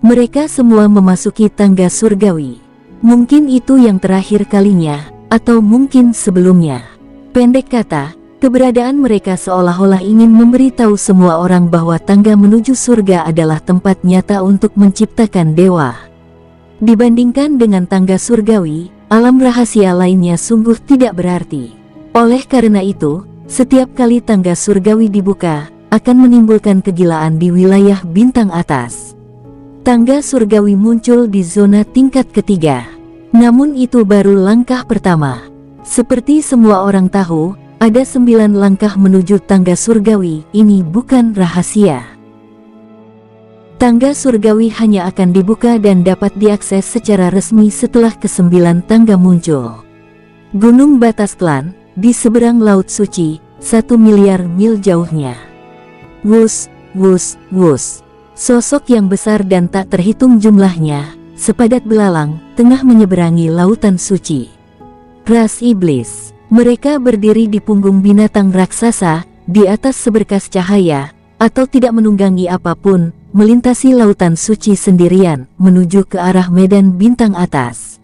Mereka semua memasuki tangga surgawi. Mungkin itu yang terakhir kalinya, atau mungkin sebelumnya. Pendek kata, keberadaan mereka seolah-olah ingin memberitahu semua orang bahwa tangga menuju surga adalah tempat nyata untuk menciptakan dewa. Dibandingkan dengan tangga surgawi, alam rahasia lainnya sungguh tidak berarti. Oleh karena itu, setiap kali tangga surgawi dibuka, akan menimbulkan kegilaan di wilayah bintang atas. Tangga surgawi muncul di zona tingkat ketiga. Namun itu baru langkah pertama. Seperti semua orang tahu, ada 9 langkah menuju tangga surgawi, ini bukan rahasia. Tangga surgawi hanya akan dibuka dan dapat diakses secara resmi setelah ke-9 tangga muncul. Gunung Batas Klan, di seberang Laut Suci, 1 miliar mil jauhnya. Wus, wus, wus. Sosok yang besar dan tak terhitung jumlahnya, sepadat belalang, tengah menyeberangi lautan suci. Ras iblis. Mereka berdiri di punggung binatang raksasa, di atas seberkas cahaya, atau tidak menunggangi apapun, melintasi lautan suci sendirian, menuju ke arah medan bintang atas.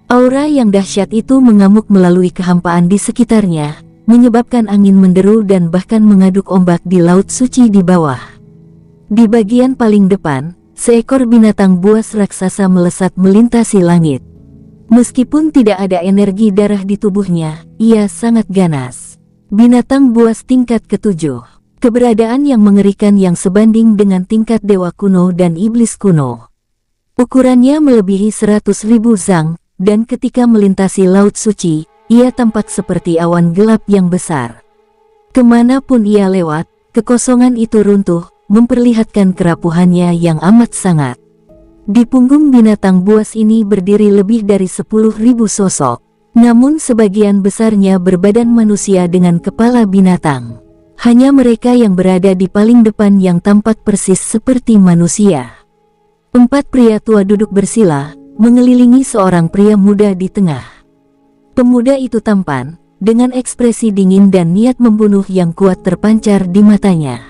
Aura yang dahsyat itu mengamuk melalui kehampaan di sekitarnya, menyebabkan angin menderu dan bahkan mengaduk ombak di laut suci di bawah. Di bagian paling depan, seekor binatang buas raksasa melesat melintasi langit. Meskipun tidak ada energi darah di tubuhnya, ia sangat ganas. Binatang buas tingkat ketujuh. Keberadaan yang mengerikan yang sebanding dengan tingkat dewa kuno dan iblis kuno. Ukurannya melebihi 100.000 zang, dan ketika melintasi Laut Suci, ia tampak seperti awan gelap yang besar. Kemanapun ia lewat, kekosongan itu runtuh, memperlihatkan kerapuhannya yang amat sangat. Di punggung binatang buas ini berdiri lebih dari 10.000 sosok, namun sebagian besarnya berbadan manusia dengan kepala binatang. Hanya mereka yang berada di paling depan yang tampak persis seperti manusia. 4 pria tua duduk bersila, mengelilingi seorang pria muda di tengah. Pemuda itu tampan, dengan ekspresi dingin dan niat membunuh yang kuat terpancar di matanya.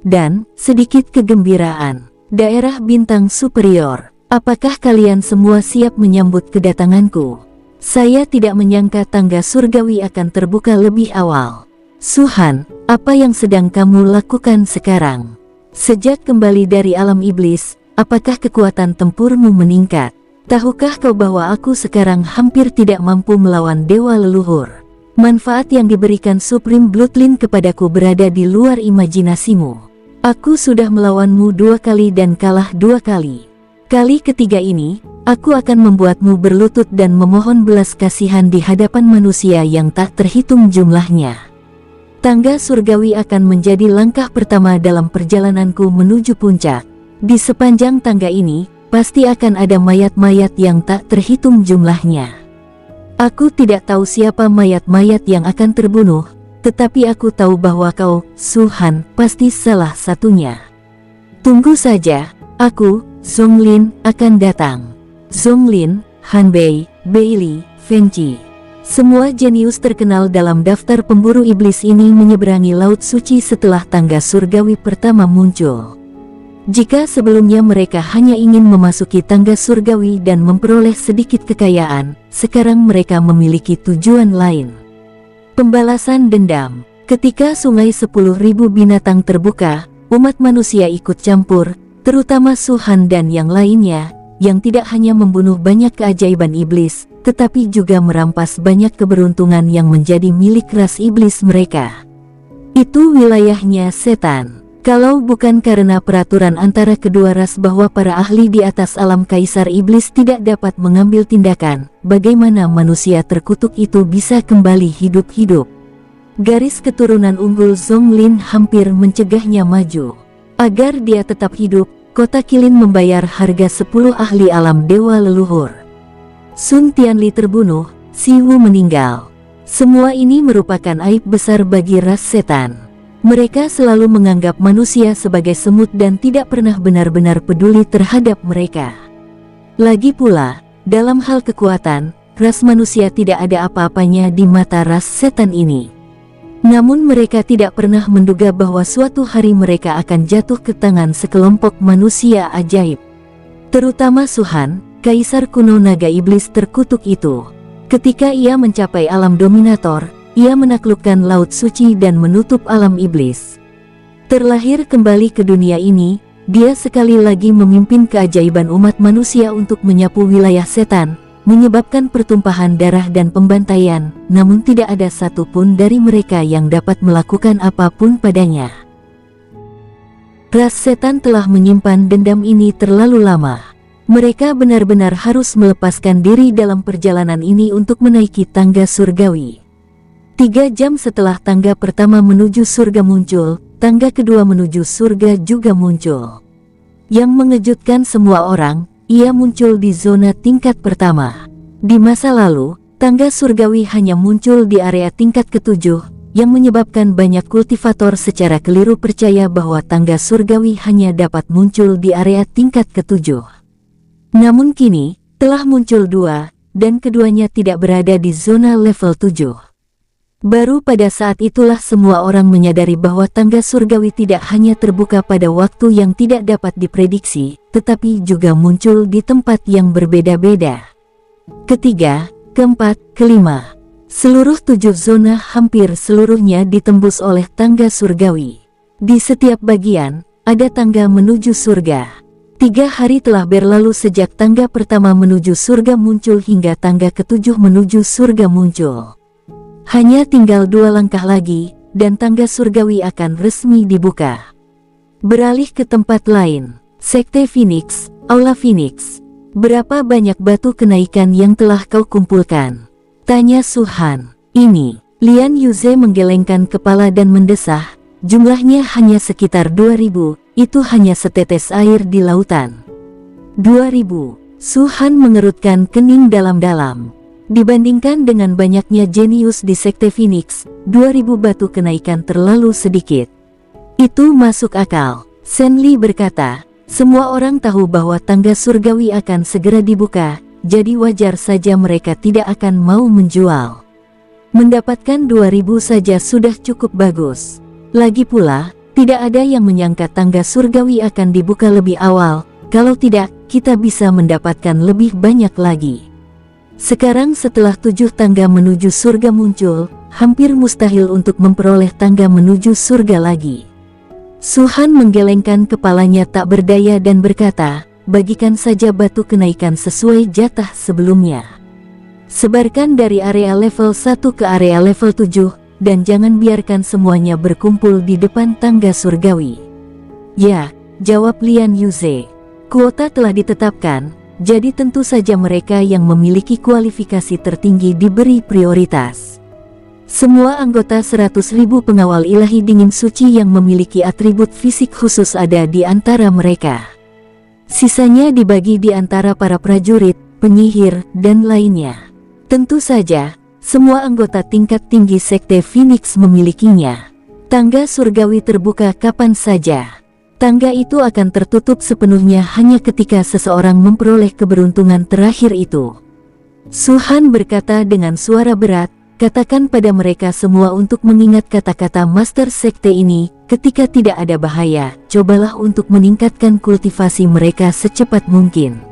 Dan, sedikit kegembiraan. Daerah bintang superior, apakah kalian semua siap menyambut kedatanganku? Saya tidak menyangka tangga surgawi akan terbuka lebih awal. Suhan, apa yang sedang kamu lakukan sekarang? Sejak kembali dari alam iblis, apakah kekuatan tempurmu meningkat? Tahukah kau bahwa aku sekarang hampir tidak mampu melawan dewa leluhur? Manfaat yang diberikan Supreme Bloodline kepadaku berada di luar imajinasimu. Aku sudah melawanmu 2 kali dan kalah 2 kali. Kali ketiga ini, aku akan membuatmu berlutut dan memohon belas kasihan di hadapan manusia yang tak terhitung jumlahnya. Tangga surgawi akan menjadi langkah pertama dalam perjalananku menuju puncak. Di sepanjang tangga ini, pasti akan ada mayat-mayat yang tak terhitung jumlahnya. Aku tidak tahu siapa mayat-mayat yang akan terbunuh, tetapi aku tahu bahwa kau, Suhan, pasti salah satunya. Tunggu saja, aku, Zonglin, akan datang. Zonglin, Hanbei, Beili, Fengqi. Semua jenius terkenal dalam daftar pemburu iblis ini menyeberangi Laut Suci setelah tangga surgawi pertama muncul. Jika sebelumnya mereka hanya ingin memasuki tangga surgawi dan memperoleh sedikit kekayaan, sekarang mereka memiliki tujuan lain. Pembalasan dendam. Ketika sungai 10.000 binatang terbuka, umat manusia ikut campur, terutama Suhan dan yang lainnya, yang tidak hanya membunuh banyak keajaiban iblis, tetapi juga merampas banyak keberuntungan yang menjadi milik ras iblis mereka. Itu wilayahnya setan. Kalau bukan karena peraturan antara kedua ras bahwa para ahli di atas alam kaisar iblis tidak dapat mengambil tindakan, bagaimana manusia terkutuk itu bisa kembali hidup-hidup? Garis keturunan unggul Zonglin hampir mencegahnya maju. Agar dia tetap hidup, kota Qilin membayar harga 10 ahli alam dewa leluhur. Sun Tianli terbunuh, Si Wu meninggal. Semua ini merupakan aib besar bagi ras setan. Mereka selalu menganggap manusia sebagai semut dan tidak pernah benar-benar peduli terhadap mereka. Lagi pula, dalam hal kekuatan, ras manusia tidak ada apa-apanya di mata ras setan ini. Namun mereka tidak pernah menduga bahwa suatu hari mereka akan jatuh ke tangan sekelompok manusia ajaib. Terutama Suhan, kaisar kuno naga iblis terkutuk itu. Ketika ia mencapai alam dominator, ia menaklukkan Laut Suci dan menutup alam iblis. Terlahir kembali ke dunia ini, dia sekali lagi memimpin keajaiban umat manusia untuk menyapu wilayah setan, menyebabkan pertumpahan darah dan pembantaian, namun tidak ada satupun dari mereka yang dapat melakukan apapun padanya. Ras setan telah menyimpan dendam ini terlalu lama. Mereka benar-benar harus melepaskan diri dalam perjalanan ini untuk menaiki tangga surgawi. 3 jam setelah tangga pertama menuju surga muncul, tangga kedua menuju surga juga muncul. Yang mengejutkan semua orang, ia muncul di zona tingkat pertama. Di masa lalu, tangga surgawi hanya muncul di area tingkat ke-7, yang menyebabkan banyak kultivator secara keliru percaya bahwa tangga surgawi hanya dapat muncul di area tingkat ke-7. Namun kini, telah muncul 2, dan keduanya tidak berada di zona level 7. Baru pada saat itulah semua orang menyadari bahwa tangga surgawi tidak hanya terbuka pada waktu yang tidak dapat diprediksi, tetapi juga muncul di tempat yang berbeda-beda. Ketiga, keempat, kelima. Seluruh 7 zona hampir seluruhnya ditembus oleh tangga surgawi. Di setiap bagian, ada tangga menuju surga. 3 hari telah berlalu sejak tangga pertama menuju surga muncul hingga tangga ke-7 menuju surga muncul. Hanya tinggal 2 langkah lagi, dan tangga surgawi akan resmi dibuka. Beralih ke tempat lain, Sekte Phoenix, Aula Phoenix. Berapa banyak batu kenaikan yang telah kau kumpulkan? Tanya Su Han. Ini, Lian Yuze menggelengkan kepala dan mendesah, jumlahnya hanya sekitar 2000, itu hanya setetes air di lautan. 2000, Su Han mengerutkan kening dalam-dalam. Dibandingkan dengan banyaknya jenius di Sekte Phoenix, 2000 batu kenaikan terlalu sedikit. Itu masuk akal, Shen Li berkata. Semua orang tahu bahwa tangga surgawi akan segera dibuka, jadi wajar saja mereka tidak akan mau menjual. Mendapatkan 2000 saja sudah cukup bagus. Lagi pula, tidak ada yang menyangka tangga surgawi akan dibuka lebih awal, kalau tidak, kita bisa mendapatkan lebih banyak lagi. Sekarang setelah 7 tangga menuju surga muncul, hampir mustahil untuk memperoleh tangga menuju surga lagi. Su Han menggelengkan kepalanya tak berdaya dan berkata, bagikan saja batu kenaikan sesuai jatah sebelumnya. Sebarkan dari area level 1 ke area level 7, dan jangan biarkan semuanya berkumpul di depan tangga surgawi. Ya, jawab Lian Yuze. Kuota telah ditetapkan, jadi tentu saja mereka yang memiliki kualifikasi tertinggi diberi prioritas. Semua anggota 100.000 pengawal ilahi dingin suci yang memiliki atribut fisik khusus ada di antara mereka. Sisanya dibagi di antara para prajurit, penyihir, dan lainnya. Tentu saja, semua anggota tingkat tinggi Sekte Phoenix memilikinya. Tangga surgawi terbuka kapan saja. Tangga itu akan tertutup sepenuhnya hanya ketika seseorang memperoleh keberuntungan terakhir itu. Su Han berkata dengan suara berat, katakan pada mereka semua untuk mengingat kata-kata Master Sekte ini, ketika tidak ada bahaya, cobalah untuk meningkatkan kultivasi mereka secepat mungkin.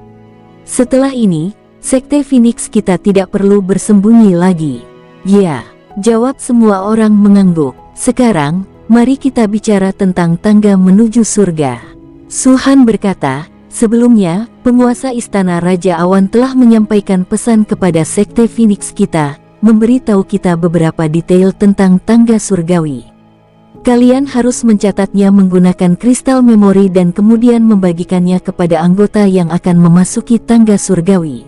Setelah ini, Sekte Phoenix kita tidak perlu bersembunyi lagi. Ya, jawab semua orang mengangguk. Sekarang, mari kita bicara tentang tangga menuju surga. Su Han berkata, sebelumnya, penguasa Istana Raja Awan telah menyampaikan pesan kepada Sekte Phoenix kita, memberitahu kita beberapa detail tentang tangga surgawi. Kalian harus mencatatnya menggunakan kristal memori dan kemudian membagikannya kepada anggota yang akan memasuki tangga surgawi.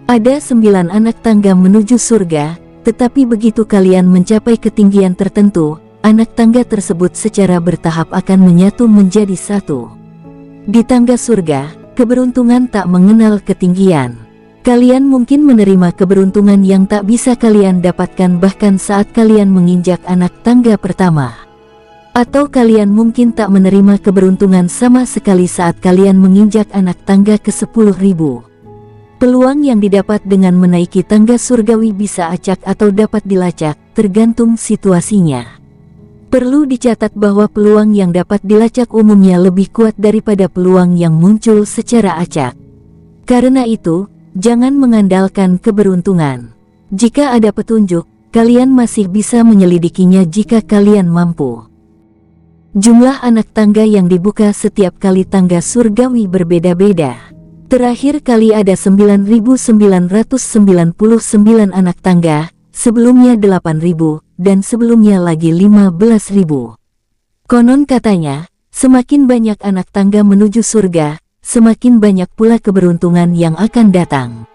Ada 9 anak tangga menuju surga, tetapi begitu kalian mencapai ketinggian tertentu, anak tangga tersebut secara bertahap akan menyatu menjadi satu. Di tangga surga, keberuntungan tak mengenal ketinggian. Kalian mungkin menerima keberuntungan yang tak bisa kalian dapatkan bahkan saat kalian menginjak anak tangga pertama. Atau kalian mungkin tak menerima keberuntungan sama sekali saat kalian menginjak anak tangga ke 10.000. Peluang yang didapat dengan menaiki tangga surgawi bisa acak atau dapat dilacak, tergantung situasinya. Perlu dicatat bahwa peluang yang dapat dilacak umumnya lebih kuat daripada peluang yang muncul secara acak. Karena itu, jangan mengandalkan keberuntungan. Jika ada petunjuk, kalian masih bisa menyelidikinya jika kalian mampu. Jumlah anak tangga yang dibuka setiap kali tangga surgawi berbeda-beda. Terakhir kali ada 9.999 anak tangga, sebelumnya 8.000, dan sebelumnya lagi 15.000. Konon katanya, semakin banyak anak tangga menuju surga, semakin banyak pula keberuntungan yang akan datang.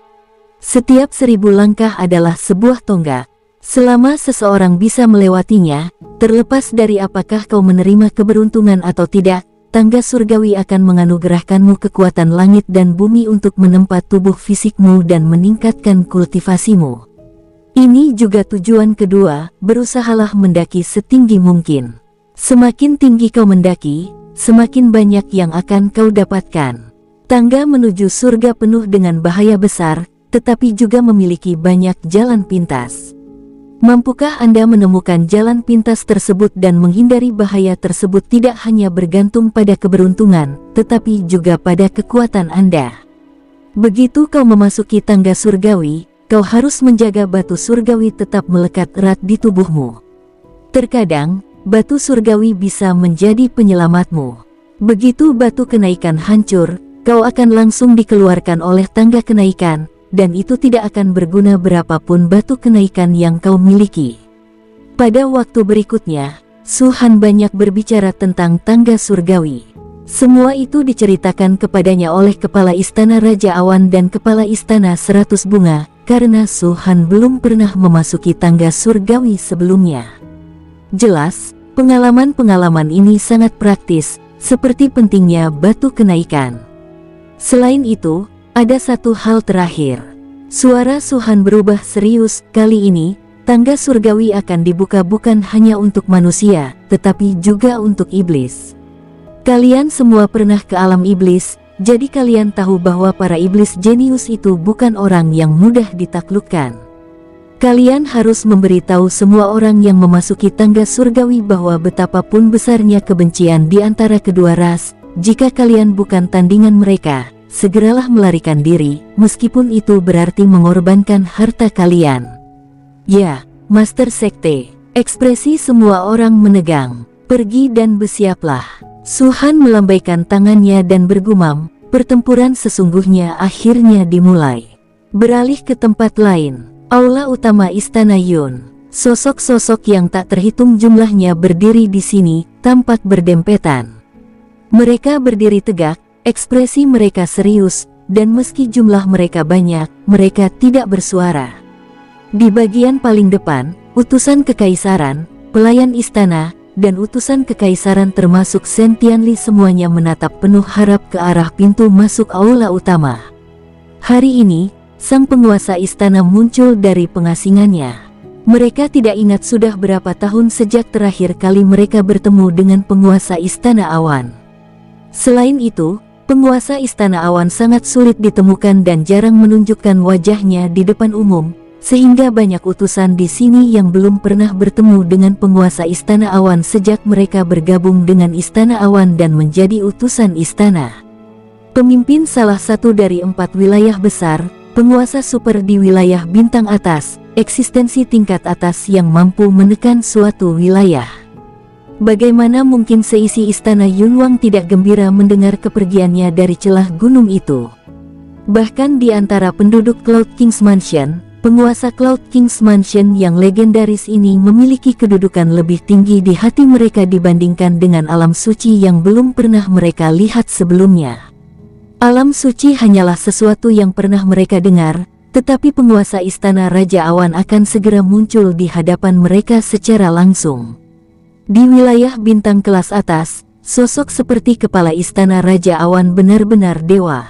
Setiap 1000 langkah adalah sebuah tonggak. Selama seseorang bisa melewatinya, terlepas dari apakah kau menerima keberuntungan atau tidak, tangga surgawi akan menganugerahkanmu kekuatan langit dan bumi untuk menempa tubuh fisikmu dan meningkatkan kultivasimu. Ini juga tujuan kedua, berusahalah mendaki setinggi mungkin. Semakin tinggi kau mendaki, semakin banyak yang akan kau dapatkan. Tangga menuju surga penuh dengan bahaya besar, tetapi juga memiliki banyak jalan pintas. Mampukah Anda menemukan jalan pintas tersebut dan menghindari bahaya tersebut tidak hanya bergantung pada keberuntungan, tetapi juga pada kekuatan Anda. Begitu kau memasuki tangga surgawi, kau harus menjaga batu surgawi tetap melekat erat di tubuhmu. Terkadang, batu surgawi bisa menjadi penyelamatmu. Begitu batu kenaikan hancur, kau akan langsung dikeluarkan oleh tangga kenaikan, dan itu tidak akan berguna berapapun batu kenaikan yang kau miliki. Pada waktu berikutnya, Su Han banyak berbicara tentang tangga surgawi. Semua itu diceritakan kepadanya oleh Kepala Istana Raja Awan dan Kepala Istana 100 Bunga, karena Su Han belum pernah memasuki tangga surgawi sebelumnya. Jelas, pengalaman-pengalaman ini sangat praktis, seperti pentingnya batu kenaikan. Selain itu, ada satu hal terakhir. Suara Su Han berubah serius. Kali ini, tangga surgawi akan dibuka bukan hanya untuk manusia, tetapi juga untuk iblis. Kalian semua pernah ke alam iblis, jadi kalian tahu bahwa para iblis jenius itu bukan orang yang mudah ditaklukkan. Kalian harus memberitahu semua orang yang memasuki tangga surgawi bahwa betapapun besarnya kebencian di antara kedua ras, jika kalian bukan tandingan mereka, segeralah melarikan diri, meskipun itu berarti mengorbankan harta kalian. Ya, Master Sekte. Ekspresi semua orang menegang. Pergi dan bersiaplah. Su Han melambaikan tangannya dan bergumam, pertempuran sesungguhnya akhirnya dimulai. Beralih ke tempat lain, aula utama Istana Yun. Sosok-sosok yang tak terhitung jumlahnya berdiri di sini, tampak berdempetan. Mereka berdiri tegak, ekspresi mereka serius, dan meski jumlah mereka banyak, mereka tidak bersuara. Di bagian paling depan, utusan kekaisaran, pelayan istana, dan utusan kekaisaran termasuk Shen Tianli semuanya menatap penuh harap ke arah pintu masuk aula utama. Hari ini, sang penguasa istana muncul dari pengasingannya. Mereka tidak ingat sudah berapa tahun sejak terakhir kali mereka bertemu dengan penguasa Istana Awan. Selain itu, penguasa Istana Awan sangat sulit ditemukan dan jarang menunjukkan wajahnya di depan umum, sehingga banyak utusan di sini yang belum pernah bertemu dengan penguasa Istana Awan sejak mereka bergabung dengan Istana Awan dan menjadi utusan istana. Pemimpin salah satu dari 4 wilayah besar, penguasa super di wilayah bintang atas, eksistensi tingkat atas yang mampu menekan suatu wilayah. Bagaimana mungkin seisi istana Yunwang tidak gembira mendengar kepergiannya dari celah gunung itu? Bahkan di antara penduduk Cloud King's Mansion, penguasa Cloud King's Mansion yang legendaris ini memiliki kedudukan lebih tinggi di hati mereka dibandingkan dengan alam suci yang belum pernah mereka lihat sebelumnya. Alam suci hanyalah sesuatu yang pernah mereka dengar, tetapi penguasa istana Raja Awan akan segera muncul di hadapan mereka secara langsung. Di wilayah bintang kelas atas, sosok seperti kepala istana Raja Awan benar-benar dewa.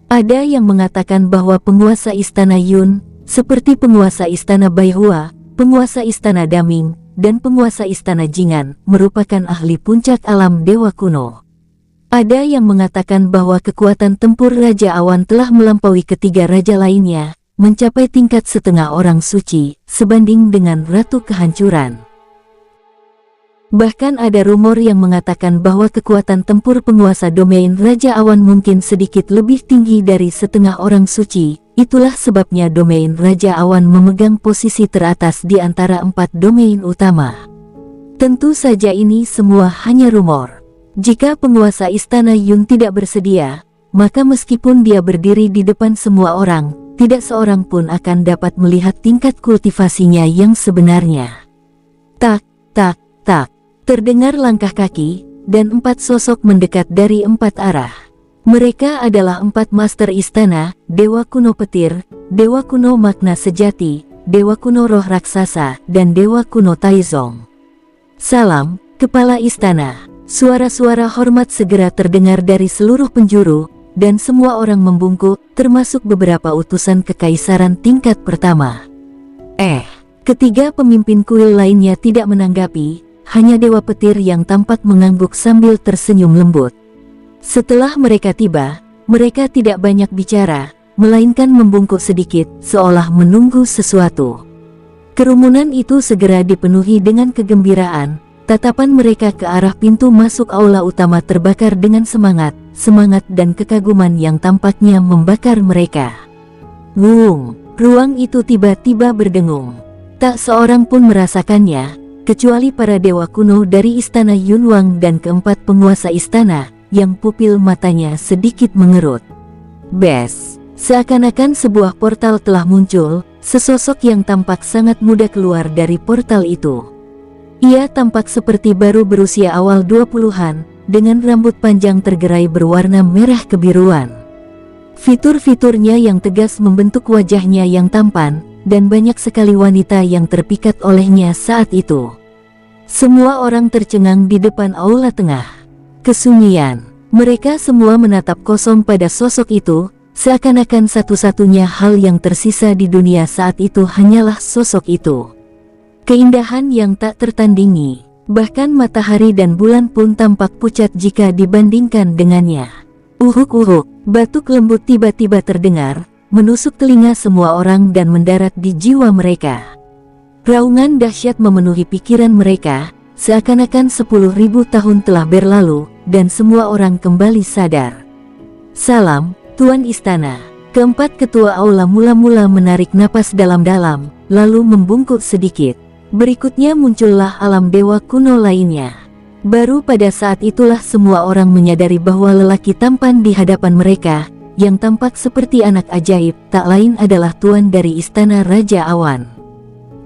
Ada yang mengatakan bahwa penguasa istana Yun, seperti penguasa istana Baihua, penguasa istana Daming, dan penguasa istana Jingan, merupakan ahli puncak alam dewa kuno. Ada yang mengatakan bahwa kekuatan tempur Raja Awan telah melampaui ketiga raja lainnya, mencapai tingkat setengah orang suci, sebanding dengan Ratu Kehancuran. Bahkan ada rumor yang mengatakan bahwa kekuatan tempur penguasa domain Raja Awan mungkin sedikit lebih tinggi dari setengah orang suci. Itulah sebabnya domain Raja Awan memegang posisi teratas di antara 4 domain utama. Tentu saja ini semua hanya rumor. Jika penguasa istana Yun tidak bersedia, maka meskipun dia berdiri di depan semua orang, tidak seorang pun akan dapat melihat tingkat kultivasinya yang sebenarnya. Tak, tak, tak. Terdengar langkah kaki, dan 4 sosok mendekat dari 4 arah. Mereka adalah 4 master istana, Dewa Kuno Petir, Dewa Kuno Makna Sejati, Dewa Kuno Roh Raksasa, dan Dewa Kuno Taizong. Salam, Kepala Istana. Suara-suara hormat segera terdengar dari seluruh penjuru, dan semua orang membungkuk, termasuk beberapa utusan kekaisaran tingkat pertama. Ketiga pemimpin kuil lainnya tidak menanggapi, hanya Dewa Petir yang tampak mengangguk sambil tersenyum lembut. Setelah mereka tiba, mereka tidak banyak bicara, melainkan membungkuk sedikit, seolah menunggu sesuatu. Kerumunan itu segera dipenuhi dengan kegembiraan, tatapan mereka ke arah pintu masuk aula utama terbakar dengan semangat dan kekaguman yang tampaknya membakar mereka. Wung, ruang itu tiba-tiba berdengung. Tak seorang pun merasakannya, kecuali para dewa kuno dari istana Yunwang dan keempat penguasa istana, yang pupil matanya sedikit mengerut. Bes, seakan-akan sebuah portal telah muncul, sesosok yang tampak sangat muda keluar dari portal itu. Ia tampak seperti baru berusia awal 20-an, dengan rambut panjang tergerai berwarna merah kebiruan. Fitur-fiturnya yang tegas membentuk wajahnya yang tampan, dan banyak sekali wanita yang terpikat olehnya saat itu. Semua orang tercengang di depan aula tengah. Kesunyian. Mereka semua menatap kosong pada sosok itu, seakan-akan satu-satunya hal yang tersisa di dunia saat itu hanyalah sosok itu. Keindahan yang tak tertandingi. Bahkan matahari dan bulan pun tampak pucat jika dibandingkan dengannya. Uhuk-uhuk, batuk lembut tiba-tiba terdengar, menusuk telinga semua orang dan mendarat di jiwa mereka. Raungan dahsyat memenuhi pikiran mereka, seakan-akan 10.000 tahun telah berlalu, dan semua orang kembali sadar. Salam, Tuan Istana. Keempat ketua aula mula-mula menarik napas dalam-dalam, lalu membungkuk sedikit. Berikutnya muncullah alam dewa kuno lainnya. Baru pada saat itulah semua orang menyadari bahwa lelaki tampan di hadapan mereka, yang tampak seperti anak ajaib, tak lain adalah tuan dari istana Raja Awan.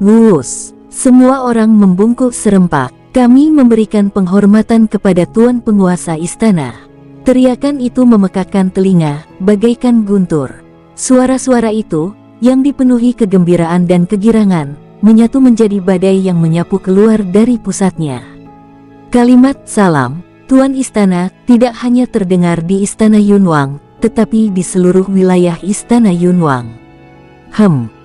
Wus! Semua orang membungkuk serempak. Kami memberikan penghormatan kepada tuan penguasa istana. Teriakan itu memekakkan telinga, bagaikan guntur. Suara-suara itu, yang dipenuhi kegembiraan dan kegirangan, menyatu menjadi badai yang menyapu keluar dari pusatnya. Kalimat salam, Tuan Istana, tidak hanya terdengar di Istana Yunwang, tetapi di seluruh wilayah Istana Yunwang.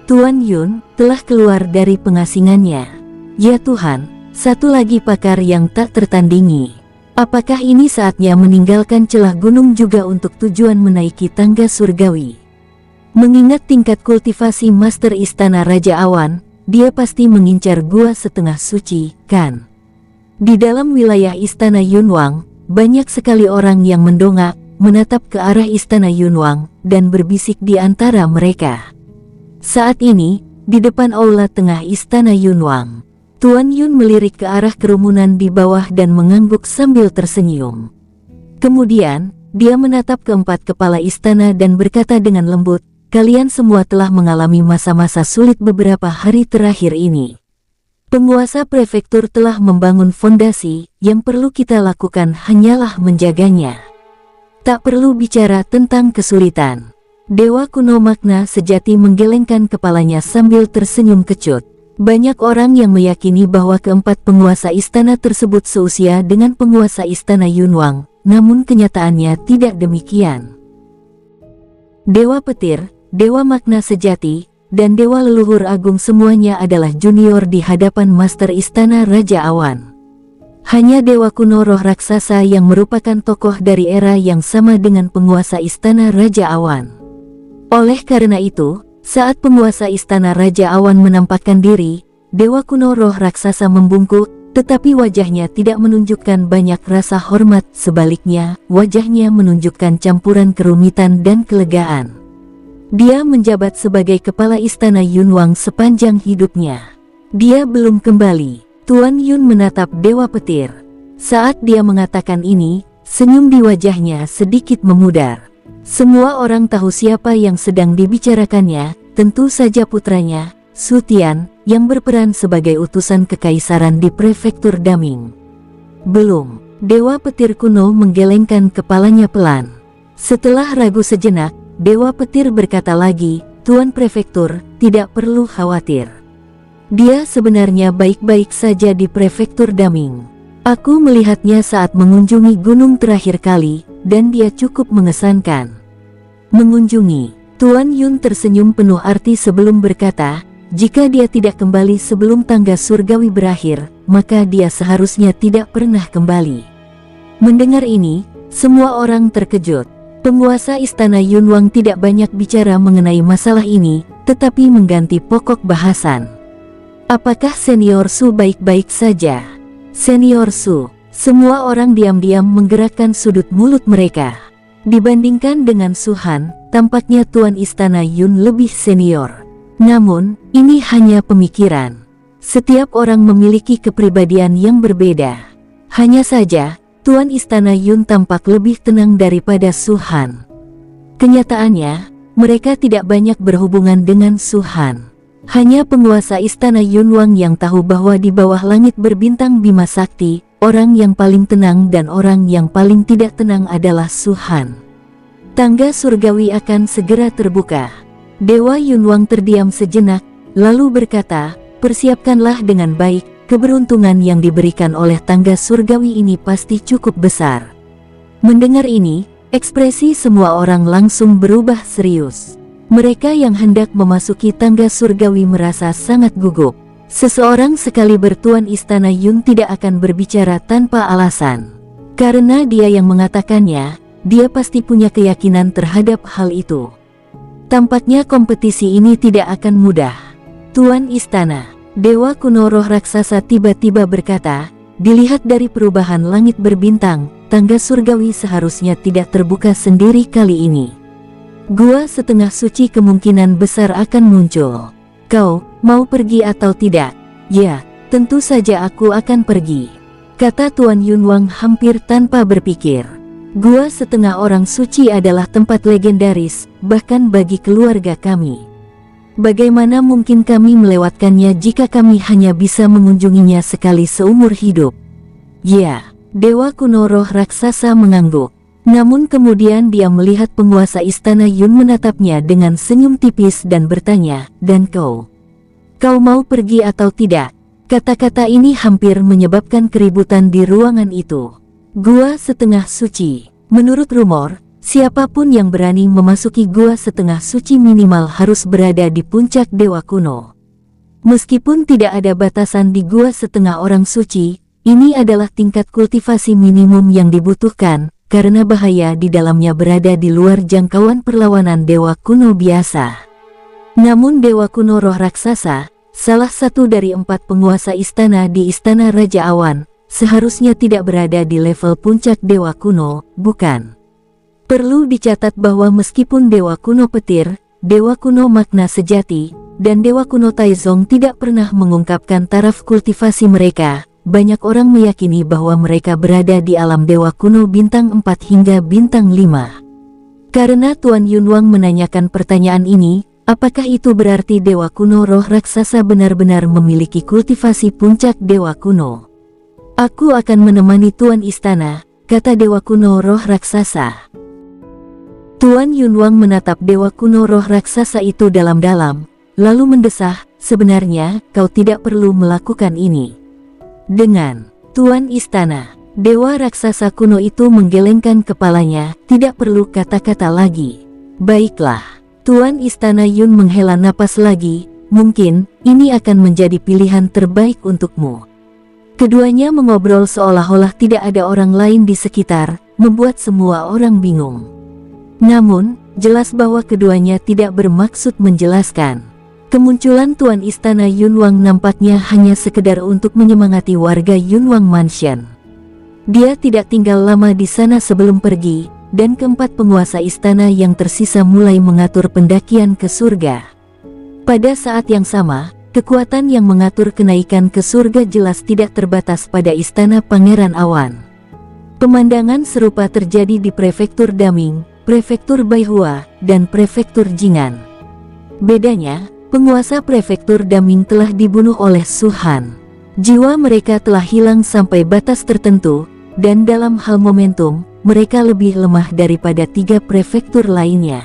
Tuan Yun telah keluar dari pengasingannya. Ya Tuhan, satu lagi pakar yang tak tertandingi. Apakah ini saatnya meninggalkan celah gunung juga untuk tujuan menaiki tangga surgawi? Mengingat tingkat kultivasi Master Istana Raja Awan, dia pasti mengincar gua setengah suci, kan? Di dalam wilayah Istana Yunwang, banyak sekali orang yang mendongak, menatap ke arah Istana Yunwang, dan berbisik di antara mereka. Saat ini, di depan aula tengah Istana Yunwang, Tuan Yun melirik ke arah kerumunan di bawah dan mengangguk sambil tersenyum. Kemudian, dia menatap keempat kepala istana dan berkata dengan lembut, "Kalian semua telah mengalami masa-masa sulit beberapa hari terakhir ini. Penguasa prefektur telah membangun fondasi, yang perlu kita lakukan hanyalah menjaganya. Tak perlu bicara tentang kesulitan." Dewa kuno makna sejati menggelengkan kepalanya sambil tersenyum kecut. Banyak orang yang meyakini bahwa keempat penguasa istana tersebut seusia dengan penguasa istana Yunwang, namun kenyataannya tidak demikian. Dewa petir, dewa makna sejati, dan dewa leluhur agung semuanya adalah junior di hadapan Master Istana Raja Awan. Hanya dewa kuno roh raksasa yang merupakan tokoh dari era yang sama dengan penguasa Istana Raja Awan. Oleh karena itu, saat penguasa Istana Raja Awan menampakkan diri, dewa kuno roh raksasa membungkuk, tetapi wajahnya tidak menunjukkan banyak rasa hormat, sebaliknya, wajahnya menunjukkan campuran kerumitan dan kelegaan. Dia menjabat sebagai kepala Istana Yunwang sepanjang hidupnya. Dia belum kembali. Tuan Yun menatap Dewa Petir. Saat dia mengatakan ini, senyum di wajahnya sedikit memudar. Semua orang tahu siapa yang sedang dibicarakannya, tentu saja putranya, Su Tian, yang berperan sebagai utusan kekaisaran di prefektur Daming. Belum. Dewa Petir kuno menggelengkan kepalanya pelan. Setelah ragu sejenak, Dewa Petir berkata lagi, "Tuan Prefektur, tidak perlu khawatir. Dia sebenarnya baik-baik saja di prefektur Daming. Aku melihatnya saat mengunjungi gunung terakhir kali, dan dia cukup mengesankan." Mengunjungi. Tuan Yun tersenyum penuh arti sebelum berkata, "Jika dia tidak kembali sebelum tangga surgawi berakhir, maka dia seharusnya tidak pernah kembali." Mendengar ini, semua orang terkejut. Penguasa Istana Yunwang tidak banyak bicara mengenai masalah ini, tetapi mengganti pokok bahasan. "Apakah Senior Su baik-baik saja?" "Senior Su." Semua orang diam-diam menggerakkan sudut mulut mereka. Dibandingkan dengan Su Han, tampaknya Tuan Istana Yun lebih senior. Namun, ini hanya pemikiran. Setiap orang memiliki kepribadian yang berbeda. Hanya saja, Tuan Istana Yun tampak lebih tenang daripada Su Han. Kenyataannya, mereka tidak banyak berhubungan dengan Su Han. Hanya penguasa istana Yunwang yang tahu bahwa di bawah langit berbintang Bima Sakti, orang yang paling tenang dan orang yang paling tidak tenang adalah Suhan. Tangga surgawi akan segera terbuka. Dewa Yunwang terdiam sejenak, lalu berkata, "Persiapkanlah dengan baik, keberuntungan yang diberikan oleh tangga surgawi ini pasti cukup besar." Mendengar ini, ekspresi semua orang langsung berubah serius. Mereka yang hendak memasuki tangga surgawi merasa sangat gugup. Seseorang sekali bertuan istana Yun tidak akan berbicara tanpa alasan. Karena dia yang mengatakannya, dia pasti punya keyakinan terhadap hal itu. Tampaknya kompetisi ini tidak akan mudah. Tuan istana, Dewa kuno roh raksasa tiba-tiba berkata, "Dilihat dari perubahan langit berbintang, tangga surgawi seharusnya tidak terbuka sendiri kali ini. Gua setengah suci kemungkinan besar akan muncul. Kau mau pergi atau tidak?" "Ya, tentu saja aku akan pergi," kata Tuan Yunwang hampir tanpa berpikir. "Gua setengah orang suci adalah tempat legendaris, bahkan bagi keluarga kami. Bagaimana mungkin kami melewatkannya jika kami hanya bisa mengunjunginya sekali seumur hidup?" "Ya," Dewa kuno roh raksasa mengangguk. Namun kemudian dia melihat penguasa istana Yun menatapnya dengan senyum tipis dan bertanya, "Dan kau? Kau mau pergi atau tidak?" Kata-kata ini hampir menyebabkan keributan di ruangan itu. Gua setengah suci. Menurut rumor, siapapun yang berani memasuki gua setengah suci minimal harus berada di puncak dewa kuno. Meskipun tidak ada batasan di gua setengah orang suci, ini adalah tingkat kultivasi minimum yang dibutuhkan, karena bahaya di dalamnya berada di luar jangkauan perlawanan dewa kuno biasa. Namun dewa kuno roh raksasa, salah satu dari 4 penguasa istana di istana Raja Awan, seharusnya tidak berada di level puncak dewa kuno, bukan? Perlu dicatat bahwa meskipun dewa kuno petir, dewa kuno makna sejati, dan dewa kuno Taizong tidak pernah mengungkapkan taraf kultivasi mereka, banyak orang meyakini bahwa mereka berada di alam dewa kuno bintang 4 hingga bintang 5. Karena Tuan Yunwang menanyakan pertanyaan ini, apakah itu berarti dewa kuno roh raksasa benar-benar memiliki kultivasi puncak dewa kuno? "Aku akan menemani Tuan istana," kata dewa kuno roh raksasa. Tuan Yunwang menatap dewa kuno roh raksasa itu dalam-dalam, lalu mendesah, "Sebenarnya, kau tidak perlu melakukan ini." Dengan Tuan istana, dewa raksasa kuno itu menggelengkan kepalanya, "Tidak perlu kata-kata lagi." "Baiklah." Tuan istana Yun menghela napas lagi, "Mungkin, ini akan menjadi pilihan terbaik untukmu." Keduanya mengobrol seolah-olah tidak ada orang lain di sekitar, membuat semua orang bingung. Namun, jelas bahwa keduanya tidak bermaksud menjelaskan. Kemunculan Tuan Istana Yunwang nampaknya hanya sekedar untuk menyemangati warga Yunwang Mansion. Dia tidak tinggal lama di sana sebelum pergi, dan keempat penguasa istana yang tersisa mulai mengatur pendakian ke surga. Pada saat yang sama, kekuatan yang mengatur kenaikan ke surga jelas tidak terbatas pada istana Pangeran Awan. Pemandangan serupa terjadi di Prefektur Daming, Prefektur Baihua, dan Prefektur Jingan. Bedanya, penguasa Prefektur Daming telah dibunuh oleh Suhan. Jiwa mereka telah hilang sampai batas tertentu, dan dalam hal momentum, mereka lebih lemah daripada 3 prefektur lainnya.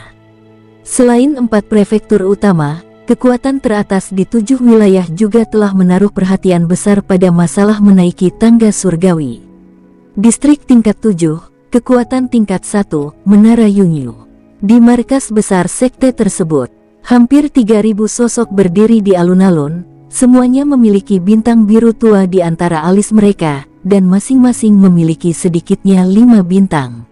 Selain 4 prefektur utama, kekuatan teratas di 7 wilayah juga telah menaruh perhatian besar pada masalah menaiki tangga surgawi. Distrik tingkat 7, kekuatan tingkat 1, Menara Yunyu. Di markas besar sekte tersebut, hampir 3.000 sosok berdiri di alun-alun, semuanya memiliki bintang biru tua di antara alis mereka, dan masing-masing memiliki sedikitnya 5 bintang.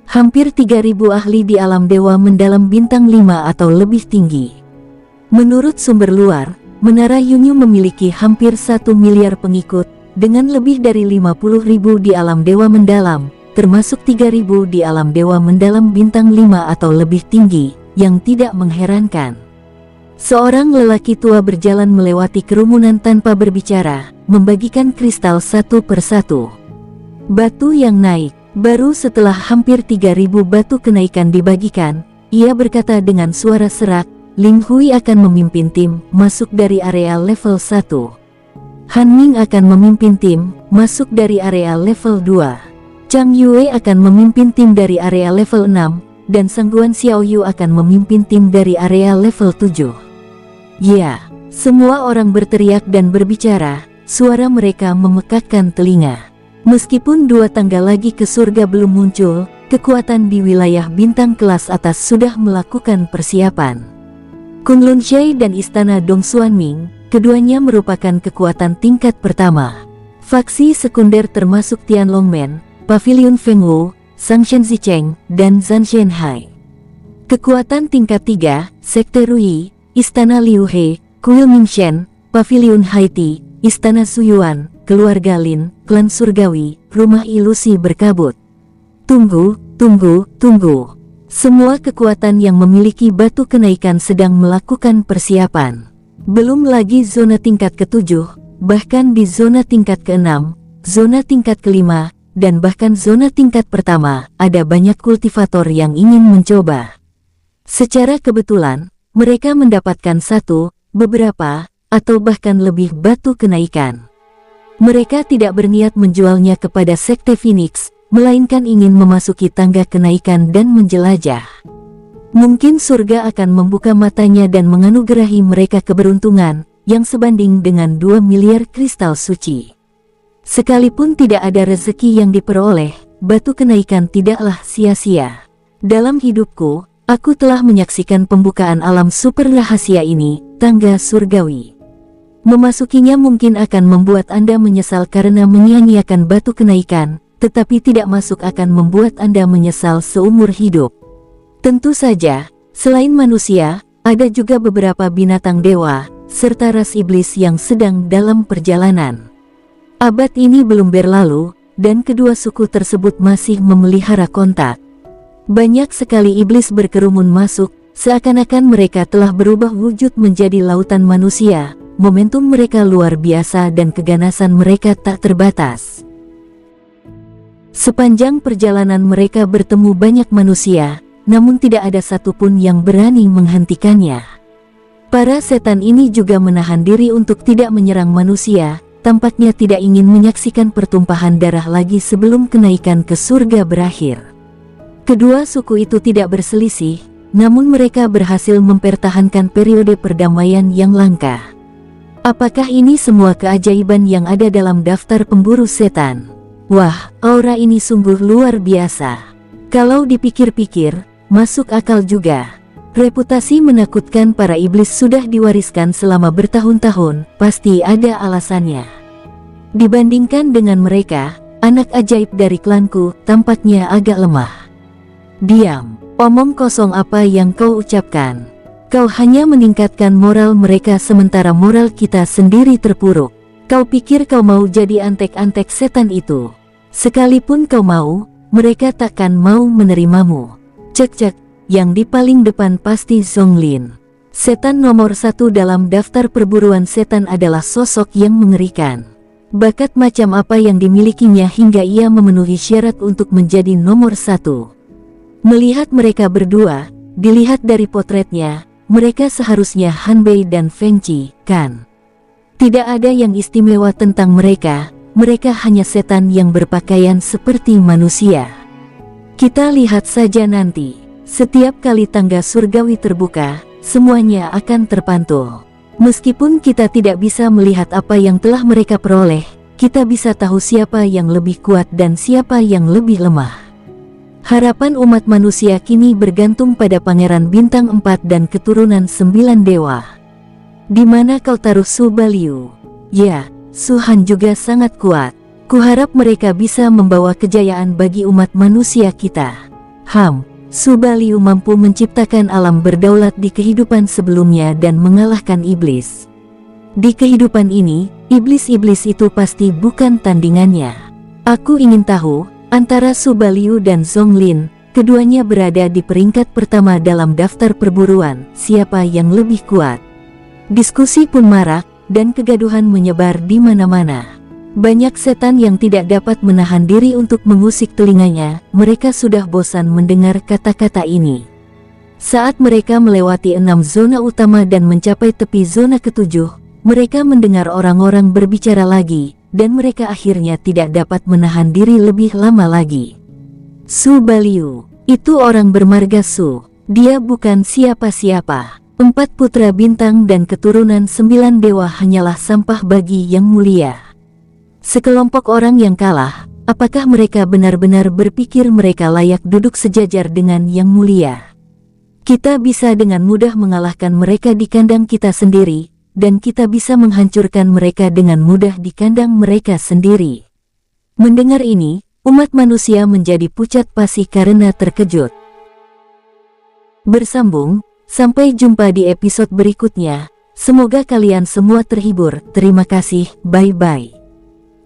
Hampir 3.000 ahli di alam dewa mendalam bintang 5 atau lebih tinggi. Menurut sumber luar, Menara Yunyu memiliki hampir 1 miliar pengikut, dengan lebih dari 50.000 di alam dewa mendalam, termasuk 3.000 di alam dewa mendalam bintang 5 atau lebih tinggi, yang tidak mengherankan. Seorang lelaki tua berjalan melewati kerumunan tanpa berbicara, membagikan kristal satu persatu. Batu yang naik, baru setelah hampir 3.000 batu kenaikan dibagikan, ia berkata dengan suara serak, Ling Hui akan memimpin tim masuk dari area level 1. Han Ming akan memimpin tim masuk dari area level 2. Chang Yue akan memimpin tim dari area level 6, dan Sangguan Xiaoyu akan memimpin tim dari area level 7. Ya, semua orang berteriak dan berbicara, suara mereka memekakkan telinga. Meskipun 2 tangga lagi ke surga belum muncul, kekuatan di wilayah bintang kelas atas sudah melakukan persiapan. Kunlun Shai dan Istana Dong Xuanming, keduanya merupakan kekuatan tingkat pertama. Faksi sekunder termasuk Tianlongmen, Pavilion Fengwu, Sangshen Zicheng, dan Zhan Shenhai. Kekuatan tingkat 3, Sekte Rui, Istana Liu He, Kuil Mingshen, Pavilion Haiti, Istana Suyuan, Keluarga Lin, Klan Surgawi, Rumah Ilusi Berkabut. Tunggu, tunggu, tunggu. Semua kekuatan yang memiliki batu kenaikan sedang melakukan persiapan. Belum lagi zona tingkat ke-7, bahkan di zona tingkat ke-6, zona tingkat ke-5, dan bahkan zona tingkat pertama, ada banyak kultivator yang ingin mencoba. Secara kebetulan, mereka mendapatkan 1, beberapa, atau bahkan lebih batu kenaikan. Mereka tidak berniat menjualnya kepada Sekte Phoenix, melainkan ingin memasuki tangga kenaikan dan menjelajah. Mungkin surga akan membuka matanya dan menganugerahi mereka keberuntungan yang sebanding dengan 2 miliar kristal suci. Sekalipun tidak ada rezeki yang diperoleh, batu kenaikan tidaklah sia-sia. Dalam hidupku, aku telah menyaksikan pembukaan alam super rahasia ini, tangga surgawi. Memasukinya mungkin akan membuat Anda menyesal karena menyia-nyiakan batu kenaikan, tetapi tidak masuk akan membuat Anda menyesal seumur hidup. Tentu saja, selain manusia, ada juga beberapa binatang dewa, serta ras iblis yang sedang dalam perjalanan. Abad ini belum berlalu, dan kedua suku tersebut masih memelihara kontak. Banyak sekali iblis berkerumun masuk, seakan-akan mereka telah berubah wujud menjadi lautan manusia. Momentum mereka luar biasa dan keganasan mereka tak terbatas. Sepanjang perjalanan mereka bertemu banyak manusia, namun tidak ada satupun yang berani menghentikannya. Para setan ini juga menahan diri untuk tidak menyerang manusia, tampaknya tidak ingin menyaksikan pertumpahan darah lagi sebelum kenaikan ke surga berakhir. Kedua suku itu tidak berselisih, namun mereka berhasil mempertahankan periode perdamaian yang langka. Apakah ini semua keajaiban yang ada dalam daftar pemburu setan? Wah, aura ini sungguh luar biasa. Kalau dipikir-pikir, masuk akal juga. Reputasi menakutkan para iblis sudah diwariskan selama bertahun-tahun, pasti ada alasannya. Dibandingkan dengan mereka, anak ajaib dari klanku tampaknya agak lemah. Diam, omong kosong apa yang kau ucapkan. Kau hanya meningkatkan moral mereka sementara moral kita sendiri terpuruk. Kau pikir kau mau jadi antek-antek setan itu? Sekalipun kau mau, mereka takkan mau menerimamu. Cek-cek, yang di paling depan pasti Zonglin. Setan nomor 1 dalam daftar perburuan setan adalah sosok yang mengerikan. Bakat macam apa yang dimilikinya hingga ia memenuhi syarat untuk menjadi nomor 1? Melihat mereka berdua, dilihat dari potretnya, mereka seharusnya Han Bei dan Feng Qi, kan? Tidak ada yang istimewa tentang mereka, mereka hanya setan yang berpakaian seperti manusia. Kita lihat saja nanti, setiap kali tangga surgawi terbuka, semuanya akan terpantul. Meskipun kita tidak bisa melihat apa yang telah mereka peroleh, kita bisa tahu siapa yang lebih kuat dan siapa yang lebih lemah. Harapan umat manusia kini bergantung pada Pangeran Bintang 4 dan keturunan 9 dewa. Di mana kau taruh Su Baliu? Ya, Su Han juga sangat kuat. Kuharap mereka bisa membawa kejayaan bagi umat manusia kita. Su Baliu mampu menciptakan alam berdaulat di kehidupan sebelumnya dan mengalahkan iblis. Di kehidupan ini, iblis-iblis itu pasti bukan tandingannya. Aku ingin tahu, antara Su Baliu dan Zonglin, keduanya berada di peringkat pertama dalam daftar perburuan, siapa yang lebih kuat? Diskusi pun marak, dan kegaduhan menyebar di mana-mana. Banyak setan yang tidak dapat menahan diri untuk mengusik telinganya, mereka sudah bosan mendengar kata-kata ini. Saat mereka melewati 6 zona utama dan mencapai tepi zona ke-7, mereka mendengar orang-orang berbicara lagi, dan mereka akhirnya tidak dapat menahan diri lebih lama lagi. Su Baliu, itu orang bermarga Su. Dia bukan siapa-siapa. 4 putra bintang dan keturunan 9 dewa hanyalah sampah bagi Yang Mulia. Sekelompok orang yang kalah, apakah mereka benar-benar berpikir mereka layak duduk sejajar dengan Yang Mulia? Kita bisa dengan mudah mengalahkan mereka di kandang kita sendiri, dan kita bisa menghancurkan mereka dengan mudah di kandang mereka sendiri. Mendengar ini, umat manusia menjadi pucat pasi karena terkejut. Bersambung, sampai jumpa di episode berikutnya. Semoga kalian semua terhibur. Terima kasih, bye-bye.